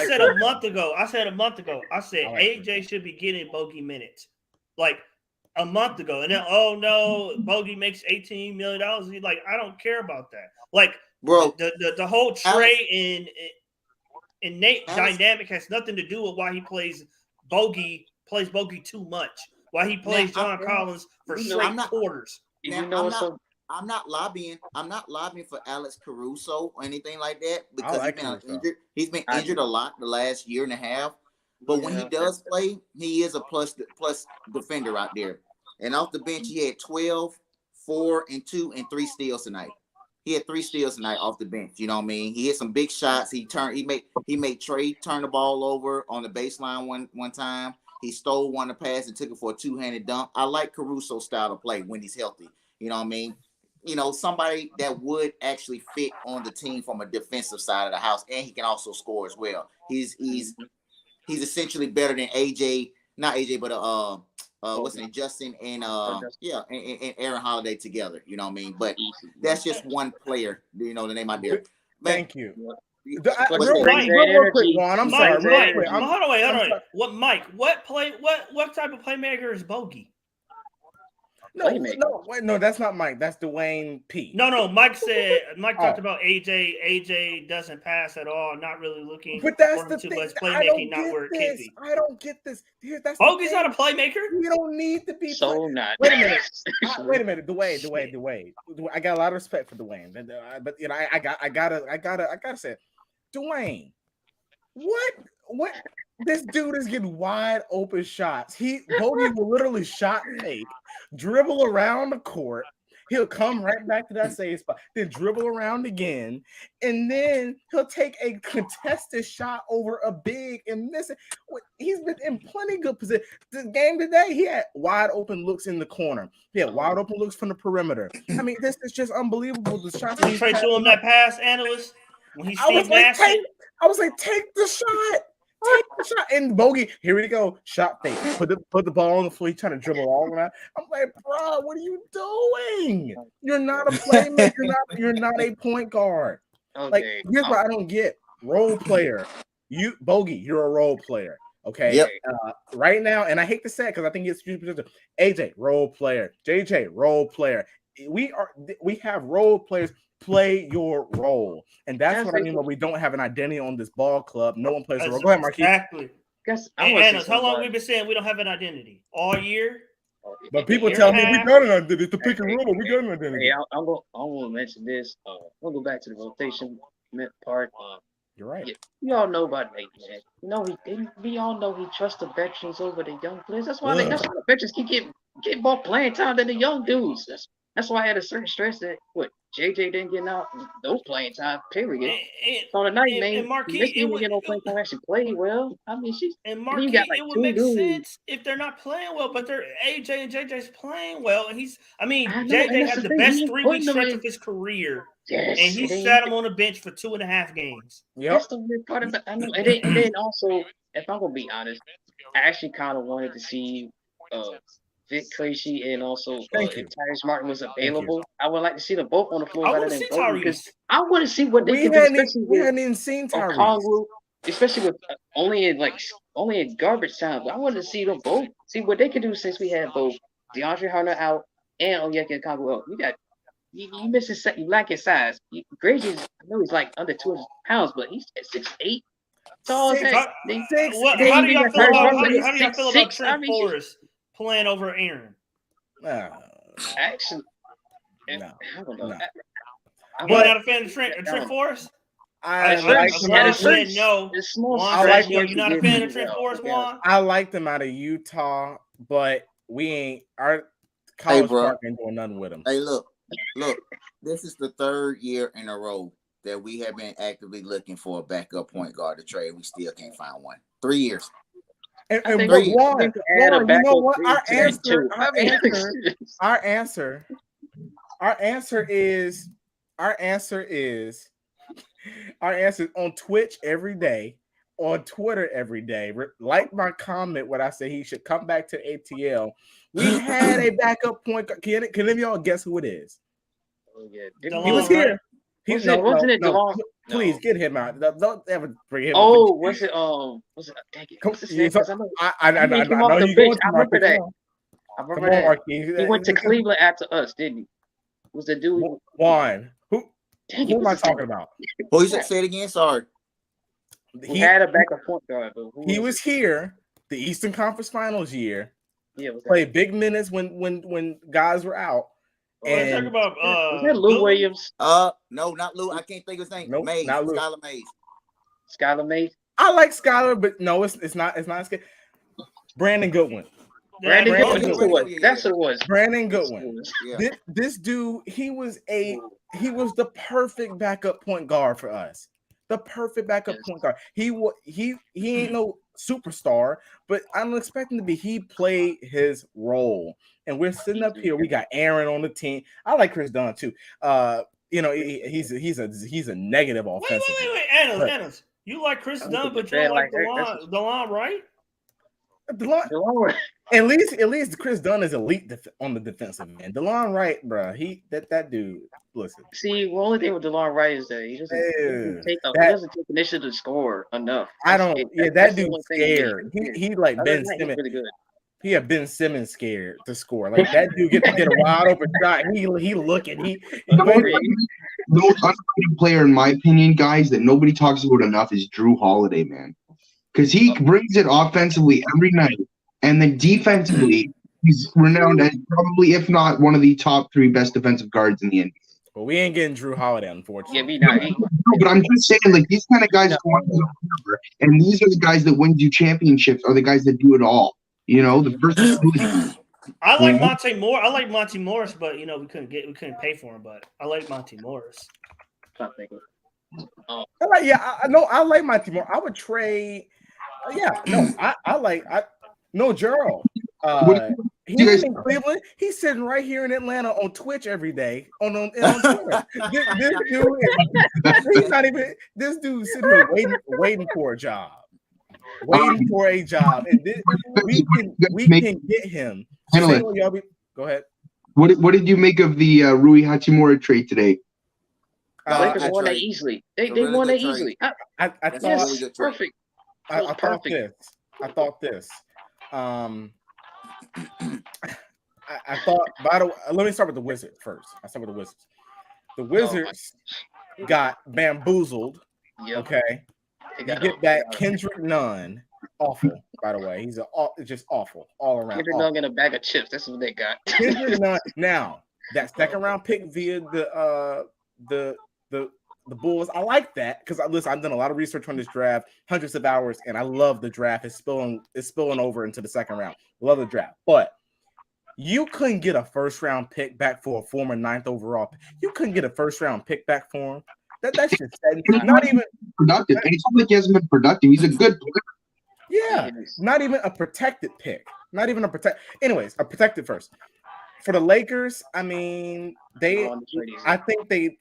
said a month ago, I said AJ should be getting Bogey minutes. Like a month ago. And then, oh no, Bogey makes $18 million. He's like, I don't care about that. Like, bro, the whole Trae and Nate dynamic has nothing to do with why he plays Bogey too much. Why he plays John Collins for straight quarters. I'm not lobbying for Alex Caruso or anything like that because he's been injured a lot the last year and a half. But when he does play, he is a plus defender out there. And off the bench, he had 12, 4, and 2, and 3 steals tonight. He had 3 steals tonight off the bench. You know what I mean? He had some big shots. He made Trae turn the ball over on the baseline one time. He stole one to pass and took it for a 2-handed dunk. I like Caruso's style of play when he's healthy. You know what I mean? You know, somebody that would actually fit on the team from a defensive side of the house, and he can also score as well. He's essentially better than AJ, not AJ, but what's his name, Justin and and Aaron Holiday together. You know what I mean? But that's just one player. You know the name I did. Thank you. Real quick, Juan. I'm sorry. Real quick. Hold on. What, Mike? What type of playmaker is Bogey? No, that's not Mike. That's Dwayne P. No. Mike talked about AJ. AJ doesn't pass at all. Not really looking. But that's the too thing. Much playmaking, not where it can be. I don't get this. Bogey's not a playmaker. You don't need to be. Not. Wait a minute. Dwayne. I got a lot of respect for Dwayne, but you know, I gotta say, Dwayne, what? This dude is getting wide open shots. Bogey will literally shot fake, dribble around the court. He'll come right back to that same spot, then dribble around again, and then he'll take a contested shot over a big and miss it. He's been in plenty good position. The game today, he had wide open looks in the corner. He had wide open looks from the perimeter. I mean, this is just unbelievable. The shots. When Trae threw him that pass, analyst. When he I was like, take the shot. Take the shot. And Bogey, here we go. Shot fake. Put the ball on the floor. He's trying to dribble all around. I'm like, bro, what are you doing? You're not a playmaker. You're not a point guard. Okay. Like, here's what I don't get. Role player. Bogey, you're a role player. Okay. Yep. Right now, and I hate to say it because I think it's AJ, role player. JJ, role player. We have role players. Play your role, and that's what I mean when we don't have an identity on this ball club. No one plays a role. Go ahead, Marquis. Exactly. How long we've been saying we don't have an identity? All year. But people tell me we got an identity. It's the pick and roll, but we got an identity. Hey, I'm going to mention this. We'll go back to the rotation part. You're right. Yeah, we all know about Nate, man. You know we all know he trusts the veterans over the young players. That's why the veterans keep getting more playing time than the young dudes. That's why I had a certain stress that JJ didn't get out those playing time. Period. So tonight, man, and Marquis, Miss didn't get no playing time. Actually played well. I mean, and you Marquis, got like it would 2 make dudes. sense if they're not playing well, but they're AJ and JJ's playing well, and I know, and JJ that's had the the thing. best He ain't 3-week putting them stretch in. of his career, Yes, and he sat him on the bench for 2.5 games. That's the weird part of it. I know, and then also, if I'm gonna be honest, I actually kind of wanted to see Vic Krejci and also if Tyrese Martin was available. I would like to see them both on the floor I rather want to than see Brody because Tyrese. I want to see what they We can do, hadn't especially we with hadn't even seen Tyrese. Okongwu, especially with only in garbage time. But I wanted to see them both, see what they can do since we had both DeAndre Hunter out and Onyeka Okongwu out. You got you missing you lacking size. Graziers, I know he's like under 200 pounds, but he's at 6'8". Tall as heck. How do y'all feel about Trent Forrest playing over Aaron? Actually, no. I don't know. You're not a fan of Trent Forrest? I said no. You're not a fan of Trent Forrest, Juan? I like them out of Utah, but we ain't our college park ain't doing nothing with them. Hey, look, this is the 3rd year in a row that we have been actively looking for a backup point guard to trade. We still can't find one. 3 years. And Juan, you know what? Our answer is on Twitch every day, on Twitter every day. Like my comment when I say he should come back to ATL. We had a backup point. Can any of y'all guess who it is? Oh, yeah. He was here. Wasn't it DeLon? Please get him out. Don't ever bring him. Oh, was it? Dang it. What's his name? I know he's going to I remember that. Come on, Marquis. He went to Cleveland after us, didn't he? Was the dude Juan? Who am I talking about? Who you say it again? Sorry. He had a backup point guard, but he was here the Eastern Conference Finals year. Yeah, played big minutes when guys were out. And talk about was that Lou Williams? No, not Lou. I can't think of his name. Nope, Mays, not Lou. Skylar Mays. Skylar Mays. I like Skylar, but no, it's not. Brandon Goodwin. Brandon Goodwin. That's what it was. Brandon Goodwin. Yeah. This dude, he was the perfect backup point guard for us. The perfect backup point guard. He ain't no superstar, but I'm expecting to be. He played his role, and we're sitting up here. We got Aaron on the team. I like Chris Dunn too. He's a negative offensively. Wait, Anna. You like Chris Dunn, but you don't like DeLon Wright? DeLon, at least Chris Dunn is elite on the defensive end. DeLon Wright, bro, that dude. Listen, see, the only thing with DeLon Wright is that he doesn't take initiative to score enough. That dude's scared. He like Ben Simmons. Really good. He had Ben Simmons scared to score. Like that dude get a wide open shot. He looking. The most underrated player, in my opinion, guys, that nobody talks about enough is Drew Holiday, man. Because he brings it offensively every night, and then defensively, he's renowned as probably, if not one of the top 3 best defensive guards in the NBA. Well, we ain't getting Drew Holiday, unfortunately. Yeah, but I'm just saying, like, these kind of guys go under the radar, and these are the guys that win you championships, are the guys that do it all. You know, the versatility. I like Monte Moore. I like Monte Morris, but we couldn't pay for him. But I like Monte Morris. I like Monte Moore. I would trade. Gerald. He's in Cleveland. He's sitting right here in Atlanta on Twitch every day on Twitter. this dude, he's not even. This dude's sitting here waiting for a job. And we can get him. Go ahead. What did you make of the Rui Hachimura trade today? Lakers won that easily. They won that easily. I thought perfect. I thought this. I thought. By the way, let me start with the Wizards first. The Wizards got bamboozled. Yep. Okay. You get that Kendrick Nunn. Awful, by the way. He's just awful all around. Kendrick Nunn in a bag of chips. That's what they got. Kendrick Nunn. Now that second round pick via the Bulls. I like that because I've done a lot of research on this draft, hundreds of hours, and I love the draft. It's spilling over into the second round. Love the draft, but You couldn't get a first round pick back for a former 9th overall. You couldn't get a first round pick back for him. That's just not even productive. And it's not like he hasn't been productive. He's a good player. Yeah, not even a protected pick. Not even a Anyways, a protected first. For the Lakers, I mean, I think they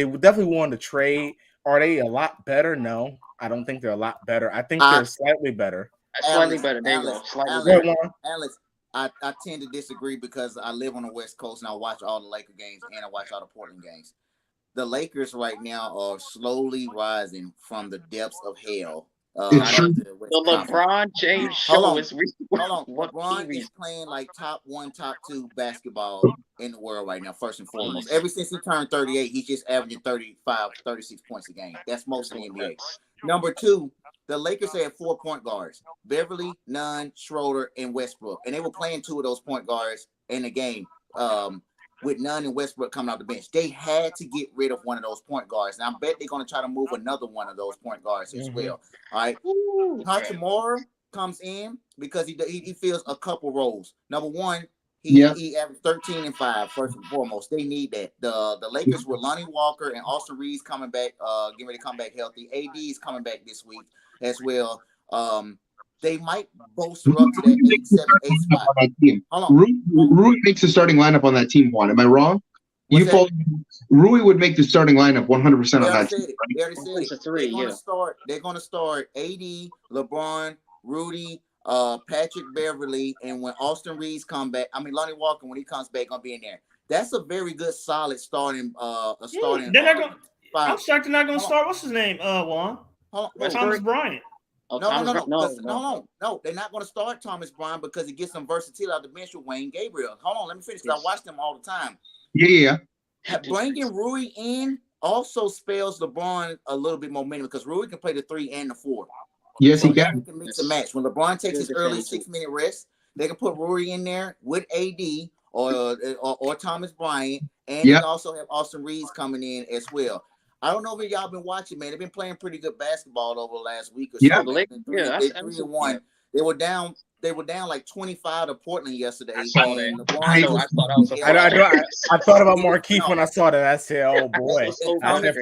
would definitely want to trade. Are they a lot better? No, I don't think they're a lot better. I think they're slightly better. Slightly better. There you go. Slightly better. Alex, I tend to disagree because I live on the West Coast and I watch all the Laker games and I watch all the Portland games. The Lakers right now are slowly rising from the depths of hell. The LeBron James show is hold on. LeBron is playing like top 1, top 2 basketball in the world right now, first and foremost. Ever since he turned 38, he's just averaging 35, 36 points a game. That's most of the NBA. Number 2, the Lakers had 4 point guards: Beverly, Nunn, Schroeder, and Westbrook. And they were playing 2 of those point guards in the game. With Nunn and Westbrook coming off the bench, they had to get rid of one of those point guards. And I bet they're going to try to move another one of those point guards as well. All right. Hachimura comes in because he fills a couple roles. Number 1, he averaged 13 and 5, first and foremost. They need that. The Lakers with Lonnie Walker and Austin Reeves coming back, getting ready to come back healthy. AD is coming back this week as well. They might bolster up to that 8-7-8 spot. Hold on. Rui makes the starting lineup on that team, Juan. Am I wrong? Rui would make the starting lineup 100% on that team. They already said it. They're going to start AD, LeBron, Rudy, Patrick Beverly, and when Austin Reeves come back, Lonnie Walker, when he comes back, going to be in there. That's a very good, solid starting. I'm shocked they're not going to start. What's his name? Juan? Thomas Bryant. No. They're not going to start Thomas Bryant because it gets some versatility out of the bench with Wayne Gabriel. Hold on, let me finish because I watch them all the time. Yeah. Bringing Rui in also spells LeBron a little bit momentum because Rui can play the 3 and the 4. Yes, he can. He can mix and match. When LeBron takes his early 6-minute rest, they can put Rui in there with AD or Thomas Bryant, and they also have Austin Reeves coming in as well. I don't know if y'all been watching, man. They've been playing pretty good basketball over the last week or so. They're 3-1. They were down like 25 to Portland yesterday. I thought about Markieff when I saw that. I said, "Oh boy,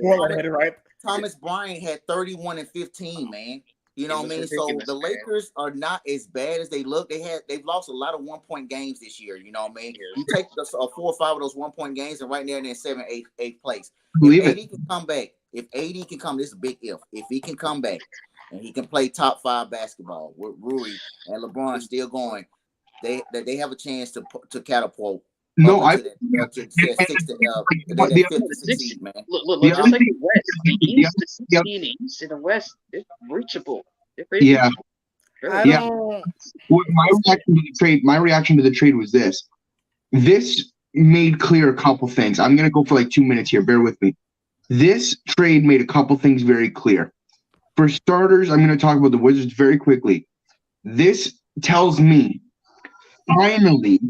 Portland hit it right." Thomas Bryant had 31 and 15, man. You know what I mean? So the Lakers are not as bad as they look. They've lost a lot of 1-point games this year. You know what I mean? You take 4 or 5 of those 1-point games, and right now they're in 7th, 8th place. If AD can come back, this is a big if. If he can come back and he can play top 5 basketball with Rui and LeBron still going, they have a chance to catapult. No, I. Look, just take the West. The East, the 16 East, and the West, it's reachable. My reaction to the trade was this. This made clear a couple things. I'm going to go for like 2 minutes here. Bear with me. This trade made a couple things very clear. For starters, I'm going to talk about the Wizards very quickly. This tells me, finally,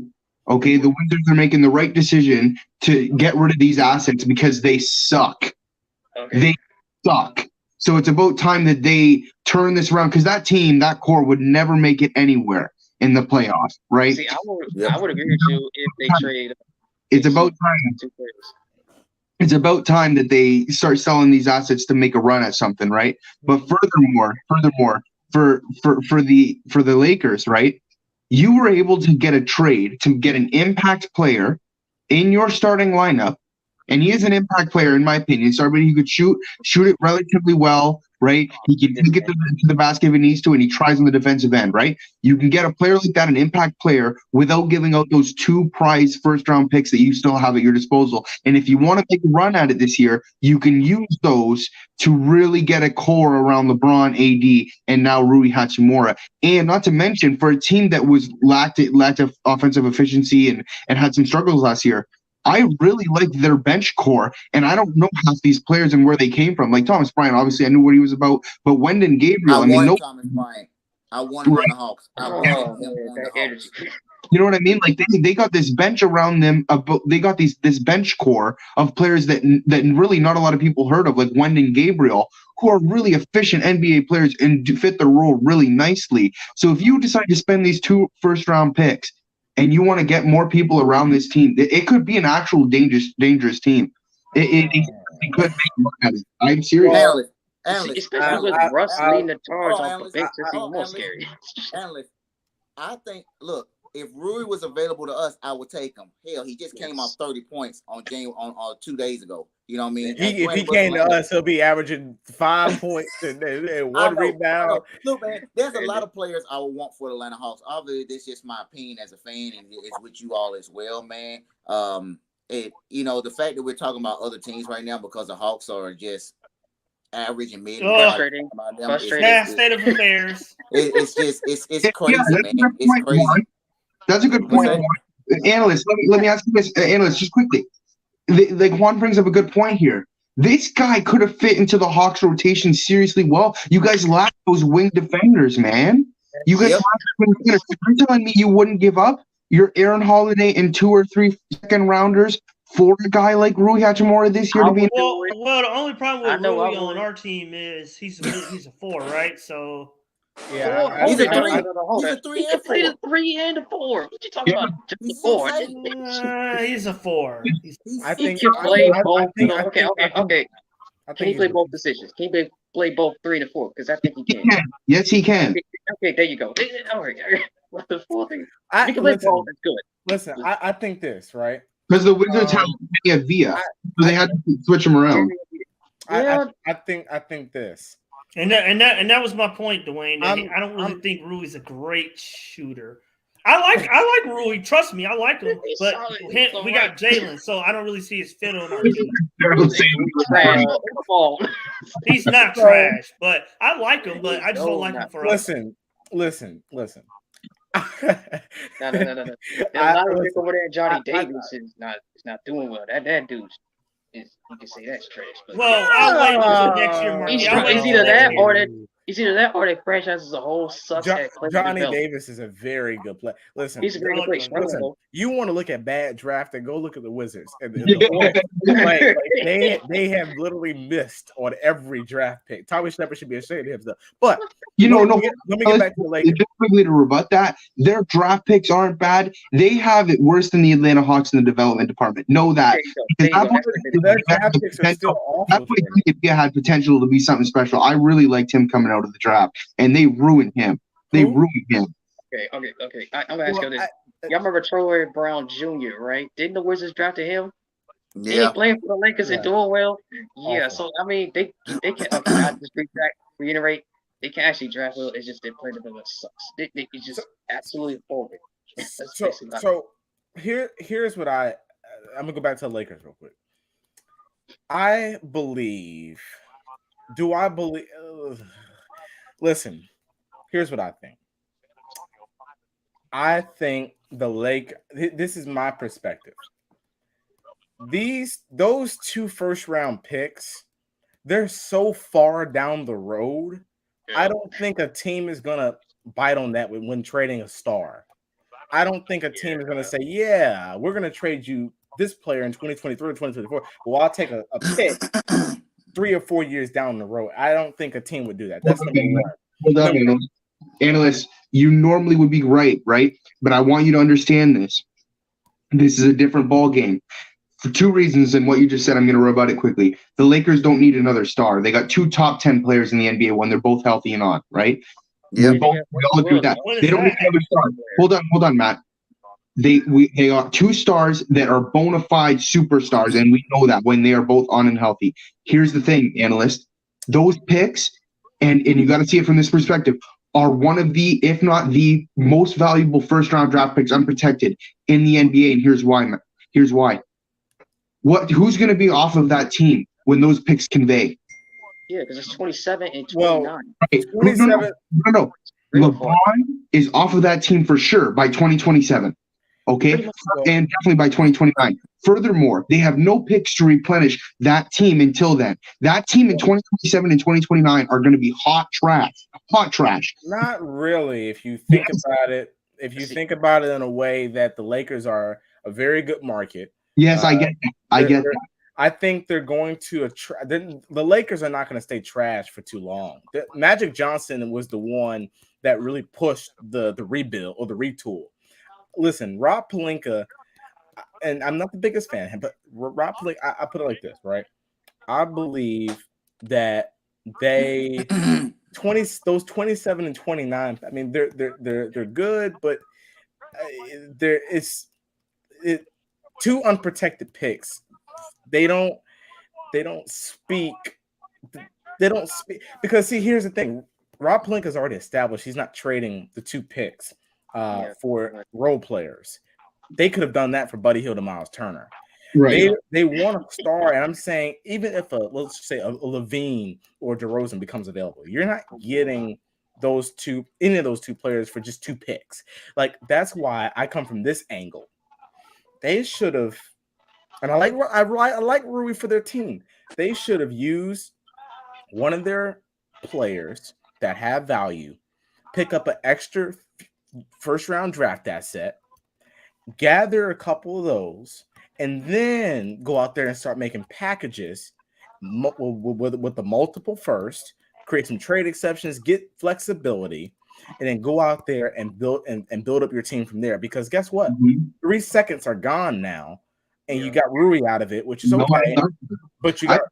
okay, the Wizards are making the right decision to get rid of these assets because they suck. Okay. They suck. So it's about time that they turn this around because that team, that core, would never make it anywhere in the playoffs, right? See, I would agree with you if they trade. It's about time. It's about time that they start selling these assets to make a run at something, right? But furthermore, for the Lakers, right? You were able to get a trade to get an impact player in your starting lineup, and he is an impact player in my opinion. Somebody who could shoot it relatively well, right? He can take it to the basket if he needs to, and he tries on the defensive end, right? You can get a player like that, an impact player, without giving out those 2 prize first-round picks that you still have at your disposal. And if you want to make a run at it this year, you can use those to really get a core around LeBron, AD, and now Rui Hachimura. And not to mention, for a team that was lacked of offensive efficiency and had some struggles last year, I really like their bench core, and I don't know half these players and where they came from. Like Thomas Bryant, obviously I knew what he was about, but Wendell Gabriel, Thomas Bryant. I won him on the Hawks. You know what I mean? Like they got this bench around them. They got this bench core of players that really not a lot of people heard of, like Wendell Gabriel, who are really efficient NBA players and fit the role really nicely. So if you decide to spend these 2 first-round picks and you want to get more people around this team, it could be an actual dangerous team. It could make it. I'm serious. Especially with Russ leading the charge off the bench, it's even more scary. Analyst, I think, look, if Rui was available to us, I would take him. Hell, he just came off 30 points on 2 days ago. You know what I mean? If he came to us, he'll be averaging 5 points and 1 rebound. Look, man, there's a lot of players I would want for the Atlanta Hawks. Obviously, this is just my opinion as a fan, and it's with you all as well, man. The fact that we're talking about other teams right now because the Hawks are just average and mid. Frustrating. State of affairs. It's crazy, man. It's crazy. That's a good point. Analyst, let me ask you this, analyst, just quickly. Like Juan brings up a good point here. This guy could have fit into the Hawks rotation seriously well. You guys lack those wing defenders, man. You guys lack wing defenders. You're telling me you wouldn't give up your Aaron Holiday and 2 or 3 second rounders for a guy like Rui Hachimura this year to be? Well, the only problem with Rui on our team is he's a 4, right? So yeah, he's a 3 and 4. He's a 3 and a 4. What you talking about? Just 4. He's a 4. I think he can play both. Okay. Can he play both positions? Can he play both 3 and 4? Because I think he can. Yes, he can. Okay, there you go. All right. What the 4 thing? He can play both. That's good. Listen, I think this, right? Because the Wizards have Via, so they had to switch him around. I think this, and that was my point, Dwayne. I don't really think Rui's a great shooter. I like Rui. Trust me, I like him. But we got Jalen, so I don't really see his fit on our team. He's not trash, but I like him. But I just don't like him for us. Listen. No. There's a lot of people over there. Johnny Davis is not doing well. That dude is, you can say that's trash. But well, I'll wait until next year, Mark. It's either that or that franchise as a whole sucks at Johnny Davis is a very good player. Listen, he's a very good player. Listen, you want to look at bad drafting, go look at the Wizards. And they have literally missed on every draft pick. Tommy Shepard should be ashamed of himself. But let me get back to the Lakers. Just quickly to rebut that, their draft picks aren't bad. They have it worse than the Atlanta Hawks in the development department. Know that. That boy had potential to be something special. I really liked him coming out of the draft, and they ruined him. Okay. I'm gonna ask you this. Y'all remember Troy Brown Jr., right? Didn't the Wizards draft him? Yeah. He playing for the Lakers and doing well. Yeah, so I mean they can I just reiterate, they can actually draft well. It's just their play development sucks. It's just absolutely horrible. So here's what I'm gonna go back to the Lakers real quick. I believe. Listen, here's what I think. I think this is my perspective. Those 2 first-round picks, they're so far down the road. I don't think a team is gonna bite on that when trading a star. I don't think a team is gonna say, "Yeah, we're gonna trade you this player in 2023 or 2024." Well, I'll take a pick 3 or 4 years down the road. I don't think a team would do that. That's number one. Hold on, analyst. You normally would be right? But I want you to understand this. This is a different ball game. For 2 reasons, and what you just said, I'm going to rebut it quickly. The Lakers don't need another star. They got 2 top 10 players in the NBA when they're both healthy and on, right? Yeah. We all agree with that. They don't need another star. Hold on, Matt. They are 2 stars that are bona fide superstars, and we know that when they are both on and healthy. Here's the thing, analyst. Those picks, and you got to see it from this perspective, are one of the, if not the most valuable first-round draft picks unprotected in the NBA, and here's why. Who's going to be off of that team when those picks convey? Yeah, because it's 27 and 29. Well, right. 27. No. LeBron is off of that team for sure by 2027. Okay, and definitely by 2029. Furthermore, they have no picks to replenish that team until then. That team in 2027 and 2029 are going to be hot trash. Not really, if you think about it. If you think about it in a way that the Lakers are a very good market. Yes, I get that. I think they're going to the Lakers are not going to stay trash for too long. Magic Johnson was the one that really pushed the rebuild or the retool. listen, Rob Pelinka, and I'm not the biggest fan, but Rob Pelinka, I put it like this, right? I believe that they those 27 and 29. I mean, they're good, but there is two unprotected picks. They don't speak. They don't speak because see, here's the thing. Rob Pelinka's already established he's not trading the two picks for role players. They could have done that for Buddy Hield and Miles Turner. Right. They want a star, and I'm saying even if let's say a Levine or DeRozan becomes available, you're not getting any of those two players for just two picks. Like that's why I come from this angle. They should have, and I like Rui for their team. They should have used one of their players that have value, pick up an extra first round draft asset, gather a couple of those, and then go out there and start making packages with the multiple first, create some trade exceptions, get flexibility, and then go out there and build up your team from there. Because guess what? 3 seconds are gone now, and you got Rui out of it, which is okay. But you got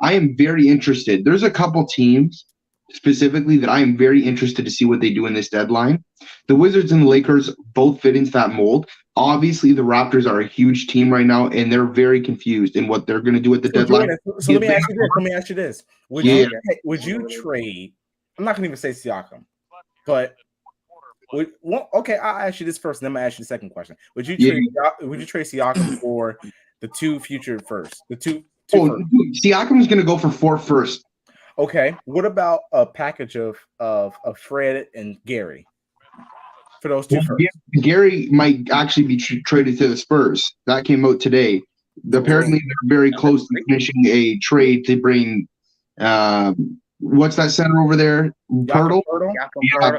I am very interested. There's a couple teams specifically that I am very interested to see what they do in this deadline. The Wizards and the Lakers both fit into that mold. Obviously, the Raptors are a huge team right now, and they're very confused in what they're going to do at the deadline. So let me ask you this. Would you trade? I'm not going to even say Siakam, but I'll ask you this first, and then I'm going to ask you the second question. Would you trade Siakam for the two future firsts? Siakam is going to go for 4 firsts. Okay. What about a package of Fred and Gary for those two firsts? Gary might actually be traded to the Spurs. That came out today. Apparently, they're very close to finishing a trade to bring what's that center over there? Pirtle? Yeah,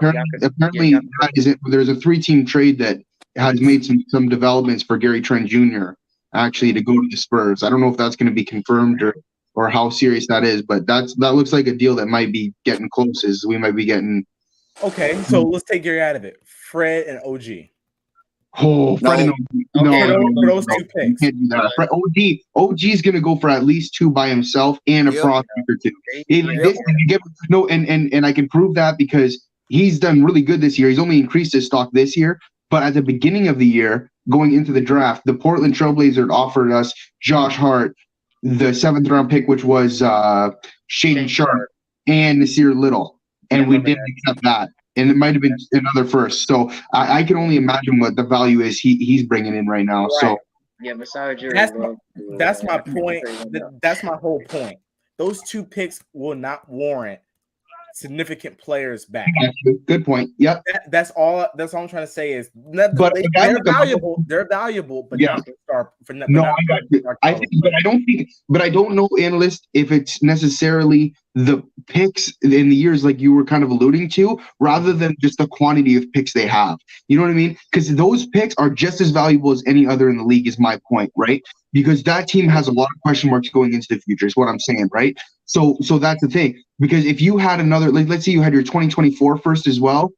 apparently there's a 3-team trade that has made some developments for Gary Trent Jr. actually to go to the Spurs. I don't know if that's going to be confirmed or how serious that is, but that looks like a deal that might be getting close. As we might be getting. Okay, so let's take Gary out of it. Fred and OG. Oh, Fred and OG. For those two picks. Can't do that. OG is going to go for at least 2 by himself and a prospect or 2. And I can prove that because he's done really good this year. He's only increased his stock this year, but at the beginning of the year, going into the draft, the Portland Trailblazers offered us Josh Hart, the 7th round pick, which was Shaedon Sharpe and Nasir Little, and we didn't accept that. And it might have been another first. So I can only imagine what the value is he's bringing in right now. Right. So besides your that's my point. That's my whole point. Those 2 picks will not warrant significant players back. Good point. Yep. That's all I'm trying to say is they're valuable. They're valuable, but not star. I don't know, analyst, if it's necessarily the picks in the years like you were kind of alluding to, rather than just the quantity of picks they have. You know what I mean? Because those picks are just as valuable as any other in the league, is my point, right? Because that team has a lot of question marks going into the future, is what I'm saying, right? So that's the thing. Because if you had another, let's say you had your 2024 first as well,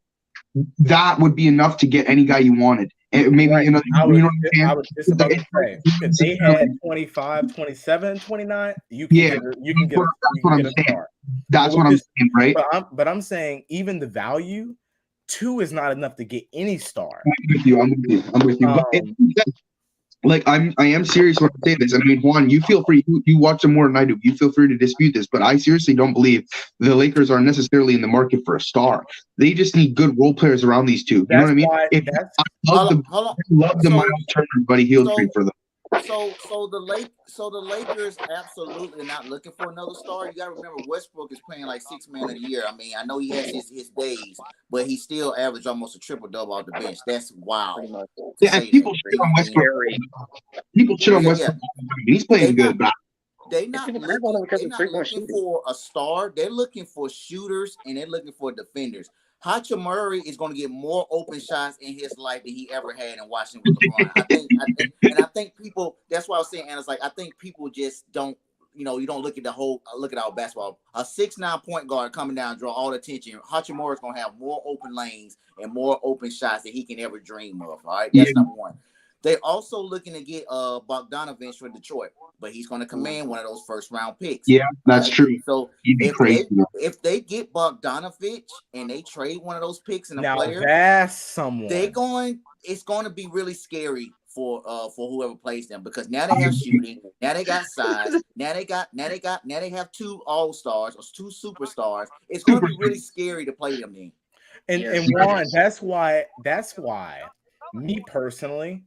that would be enough to get any guy you wanted. And maybe another, I was just about to say, if they had 25, 27, 29, you can get a star. That's what I'm saying, right? But I'm saying even the value, 2 is not enough to get any star. I'm with you. I am serious when I say this. I mean, Juan, you feel free. You watch them more than I do. You feel free to dispute this, but I seriously don't believe the Lakers are necessarily in the market for a star. They just need good role players around these two. You know what I mean? I love the Miles Turner Buddy Hield trade for them. So the Lakers absolutely not looking for another star. You got to remember Westbrook is playing like 6 man of the year. I mean, I know he has his days, but he still averaged almost a triple-double off the bench. That's wild. Yeah, and people shit on Westbrook. People shit on Westbrook. He's playing good, but they're not looking for a star. They're looking for shooters and they're looking for defenders. Hacha Murray is going to get more open shots in his life than he ever had in Washington with LeBron. I think people. That's why I was saying, Anna's like, I think people just don't. you don't look at the whole look at our basketball. A 6'9" point guard coming down, draw all the attention. Hachimura is gonna have more open lanes and more open shots than he can ever dream of. All right, that's number one. They also looking to get Bogdanovich for Detroit, but he's going to command one of those first round picks. Yeah, that's true. So if they get Bogdanovich and they trade one of those picks and a player, that's someone. It's going to be really scary for whoever plays them, because now they have shooting, now they got size, now they have 2 all-stars or 2 superstars. It's going to be really scary to play them then. And Juan, that's why me personally.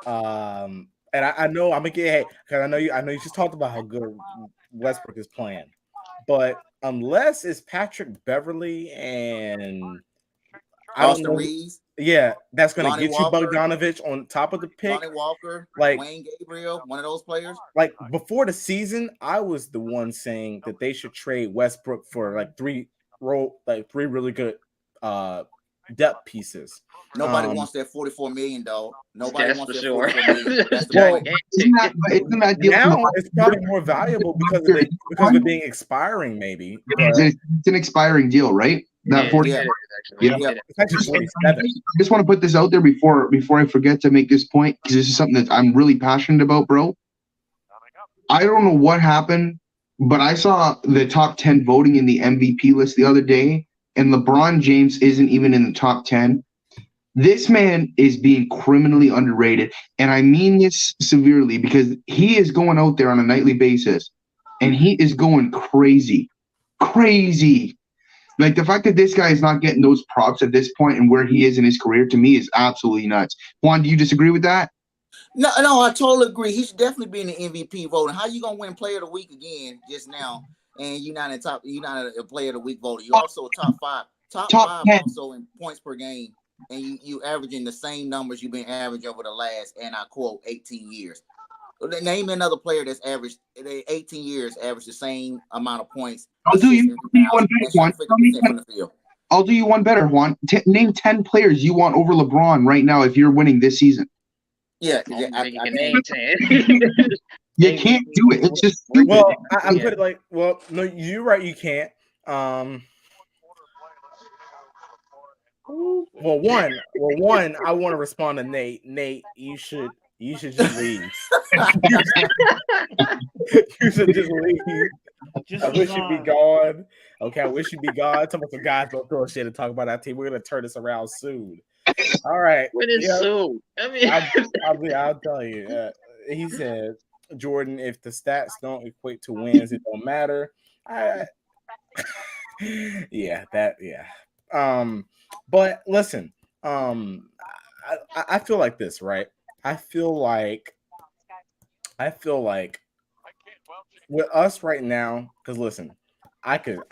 And I know I'm gonna get because I know you just talked about how good Westbrook is playing, but unless it's Patrick Beverly and Austin Reeves, that's gonna Lonnie get Walker, you Bogdanovich on top of the pick. Lonnie Walker, like Wayne Gabriel, one of those players. Like before the season, I was the one saying that they should trade Westbrook for like 3 really good depth pieces. Nobody wants that $44 million, though. Nobody wants that sure. $44 million. That's the point. Now it's probably more valuable because of it being expiring, maybe. It's an expiring deal, right? That 40. Yeah. It's actually 47. I just want to put this out there before I forget to make this point, because this is something that I'm really passionate about, bro. I don't know what happened, but I saw the top 10 voting in the MVP list the other day, and LeBron James isn't even in the top 10. This man is being criminally underrated, and I mean this severely, because he is going out there on a nightly basis, and he is going crazy. Like, the fact that this guy is not getting those props at this point and where he is in his career, to me, is absolutely nuts. Juan, do you disagree with that? No, I totally agree. He should definitely be in the MVP voting. How you gonna win Player of the Week again just now, and you're not a Player of the Week voter? You're also a top five 10. also in points per game, and you averaging the same numbers you've been averaging over the last, and I quote, 18 years. Name another player that's averaged 18 years, averaged the same amount of points. I'll do you one better, Juan. I'll do you one better, Juan. Name 10 players you want over LeBron right now if you're winning this season. Yeah, I can name 10. You can't do it. It's just stupid. Well, I put it like, well, no, you're right. You can't. Well, one, I want to respond to Nate. Nate, you should just leave. You should just leave. I wish you'd be gone. Okay, I wish you'd be gone. Some of the guys don't throw shit and talk about that team. We're gonna turn this around soon. All right. When is soon? I mean, I'll tell you. He said, Jordan, if the stats don't equate to wins, it don't matter. But listen, I feel like this, right? I feel like with us right now, because listen, I could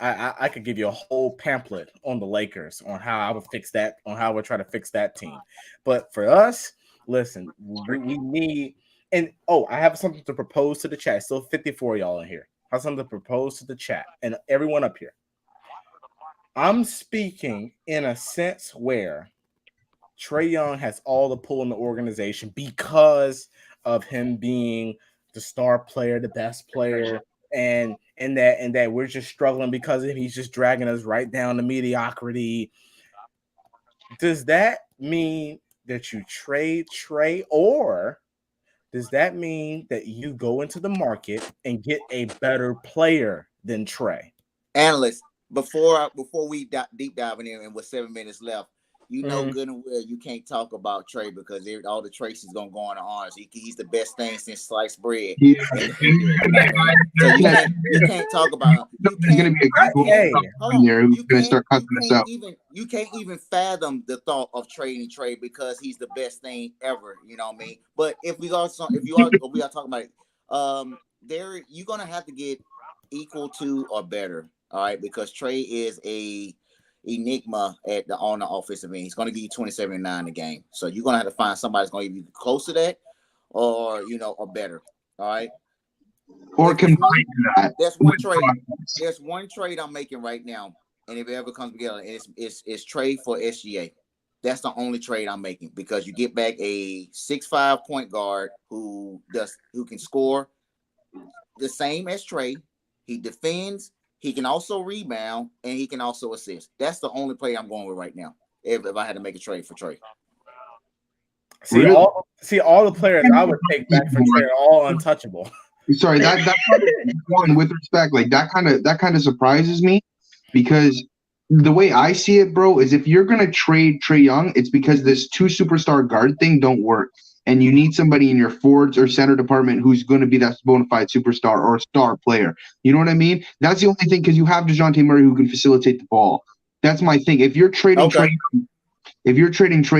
give you a whole pamphlet on the Lakers on how I would fix that, on how I would try to fix that team. But for us, listen, we need, and I have something to propose to the chat. Still 54 y'all in here. I have something to propose to the chat and everyone up here. I'm speaking in a sense where Trae Young has all the pull in the organization because of him being the star player, the best player, and that we're just struggling because of him. He's just dragging us right down to mediocrity. Does that mean that you trade Trae, or does that mean that you go into the market and get a better player than Trae? Analyst, before we deep diving in, and with 7 minutes left, you know good and well you can't talk about Trae because all the traces gonna go on the honors. He's the best thing since sliced bread. So you can't talk about him. There's gonna be a guy who's gonna start cutting this out. You can't even fathom the thought of trading Trae because he's the best thing ever. You know what I mean? But if we are talking about it, you're gonna have to get equal to or better. All right, because Trae is a enigma on the offensive end. He's going to give you 27 and 9 a game. So you're going to have to find somebody that's going to give you close to that, or or better. All right. Or combine that. There's one trade. There's one trade I'm making right now, and if it ever comes together, it's trade for SGA. That's the only trade I'm making, because you get back a 6'5" point guard who can score, the same as Trae. He defends. He can also rebound, and he can also assist. That's the only player I'm going with right now. If I had to make a trade for Trae. See, all the players I would take back for Trae are all untouchable. Sorry, that one with respect, like that kind of surprises me, because the way I see it, bro, is if you're gonna trade Trae Young, it's because this 2 superstar guard thing don't work, and you need somebody in your forwards or center department who's going to be that bona fide superstar or star player. You know what I mean? That's the only thing, because you have Dejounte Murray who can facilitate the ball. That's my thing. If you're trading Trae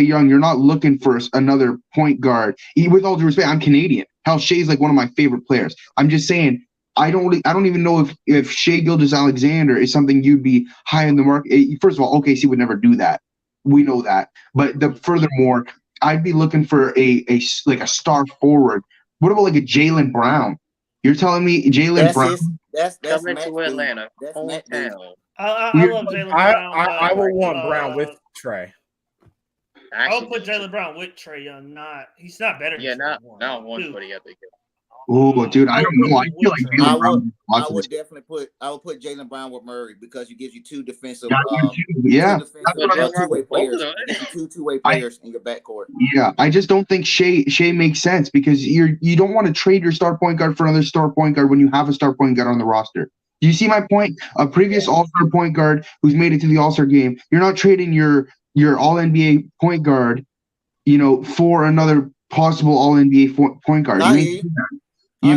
Young, you're not looking for another point guard. With all due respect, I'm Canadian. Hell, Shea's like one of my favorite players. I'm just saying, I don't even know if Shai Gilgeous-Alexander is something you'd be high in the market. First of all, OKC would never do that. We know that. But furthermore, I'd be looking for a star forward. What about like a Jaylen Brown? You're telling me Jaylen Brown? That's coming to Atlanta, hometown. I love Jaylen Brown. I would want Brown with Trae. I would put Jaylen Brown with Trae Young. He's not better. Yeah, than not one for the other. Oh, dude, I don't know. I feel like Jaylen Brown. I would definitely put Jaylen Brown with Murray, because it gives you two defensive, two-way players. Two-way players in your backcourt. Yeah, I just don't think Shai makes sense, because you don't want to trade your star point guard for another star point guard when you have a star point guard on the roster. Do you see my point? A previous All-Star point guard who's made it to the All-Star game, you're not trading your All-NBA point guard, for another possible All-NBA point guard. You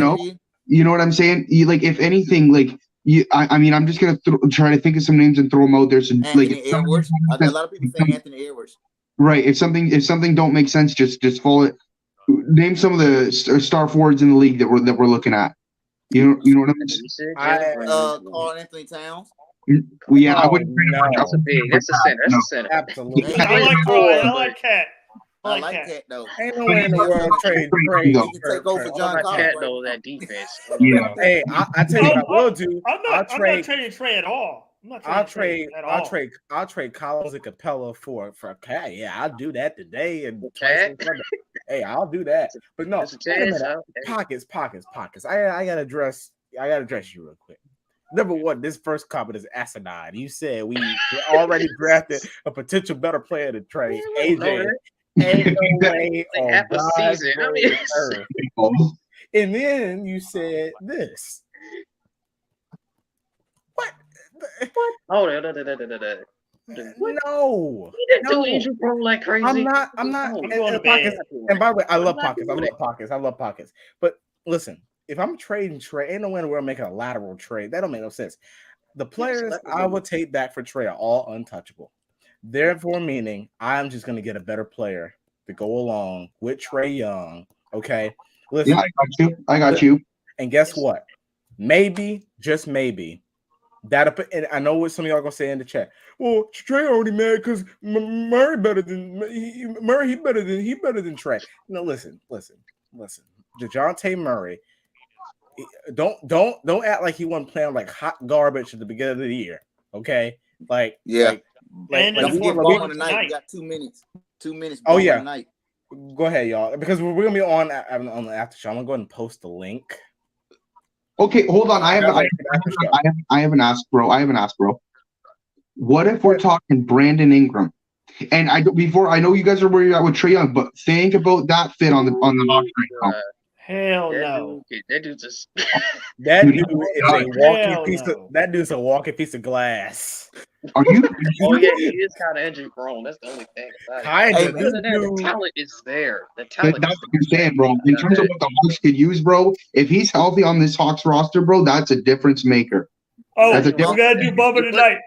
know what I'm saying? If anything, I'm just gonna try to think of some names and throw them out there. So, Anthony Edwards. A lot of people say Anthony Edwards. Right. If something don't make sense, just follow it. Name some of the star forwards in the league that we're looking at. You know what I mean? Carl Anthony Towns. Yeah, I wouldn't. No. That's a center. That's a center. Absolutely. I like Cat. I like Cat though. Ain't no way in the world trade. He can take over for John Collins. Cat though, that defense. Yeah. Hey, I tell you what I will do. I'm not trading Trae at all. I'll trade Collins and Capella for Cat. Yeah, I'll do that today. And hey, I'll do that. But no, pockets. I gotta address you real quick. Number one, this first comment is asinine. You said we already drafted a potential better player to trade. AJ. Ain't no way on half a season. And then you said this. What? Oh, no. No. He didn't do injury prone like crazy. I'm not. And by the way, I love pockets. But listen, if I'm trading Trae, ain't no way we're making a lateral trade. That don't make no sense. The players I will take back for Trae are all untouchable. Therefore, meaning I'm just going to get a better player to go along with Trae Young. Okay. Listen, yeah, I got you. And guess what? Maybe, just maybe, and I know what some of y'all are gonna say in the chat. Well, Trae already mad because Murray better than Murray. He better than Trae. No, listen. Dejounte Murray. Don't act like he wasn't playing like hot garbage at the beginning of the year. Okay, don't forget bomb on the night. We got 2 minutes. 2 minutes. Oh yeah. Night. Go ahead, y'all, because we're gonna be on the after show. I'm gonna go ahead and post the link. Okay, hold on. I haven't asked, bro. What if we're talking Brandon Ingram? And I know you guys are where you're at with Trae Young, but think about that fit on the Hawks right now. Hell no. That dude just that dude is a walking piece of that dude's a walking piece of glass. Are you? Oh yeah, he is kind of injury prone. That's the only thing. The talent is there. That's what you're saying, bro. In terms of what the Hawks could use, bro, if he's healthy on this Hawks roster, bro, that's a difference maker. Oh, we gotta do Bubba tonight.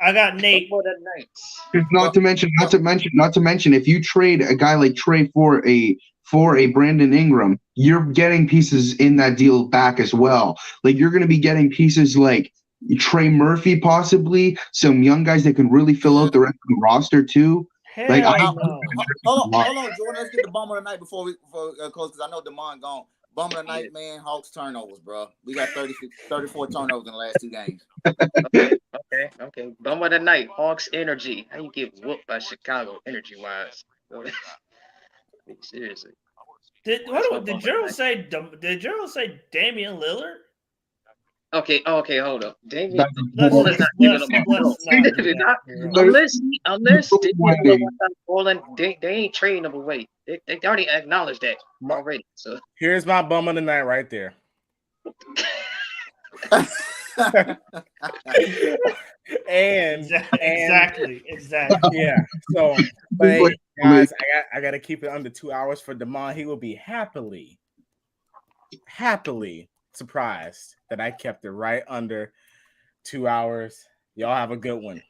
I got Nate. Not to mention, if you trade a guy like Trae for a Brandon Ingram, you're getting pieces in that deal back as well. Like you're going to be getting pieces like Trey Murphy, possibly some young guys that can really fill out the rest of the roster too. Hell like, no. Hold on, Jordan. Let's get the bummer of the night before close, because I know Damon gone. Bummer of the night, man. Hawks turnovers, bro. We got 34 turnovers in the last 2 games. Okay. Bummer of the night. Hawks energy. How you get whooped by Chicago energy wise? Seriously. Did Gerald say Damian Lillard? Okay, hold up. Damian, That's Ball is not giving him a bro. not do that, unless No Damian way. Ball, they ain't trading him away. They already acknowledged that already. So Here's my bum of the night right there. and exactly. Yeah. So, but hey, guys, I gotta keep it under 2 hours for Damon. He will be happily surprised that I kept it right under 2 hours. Y'all have a good one.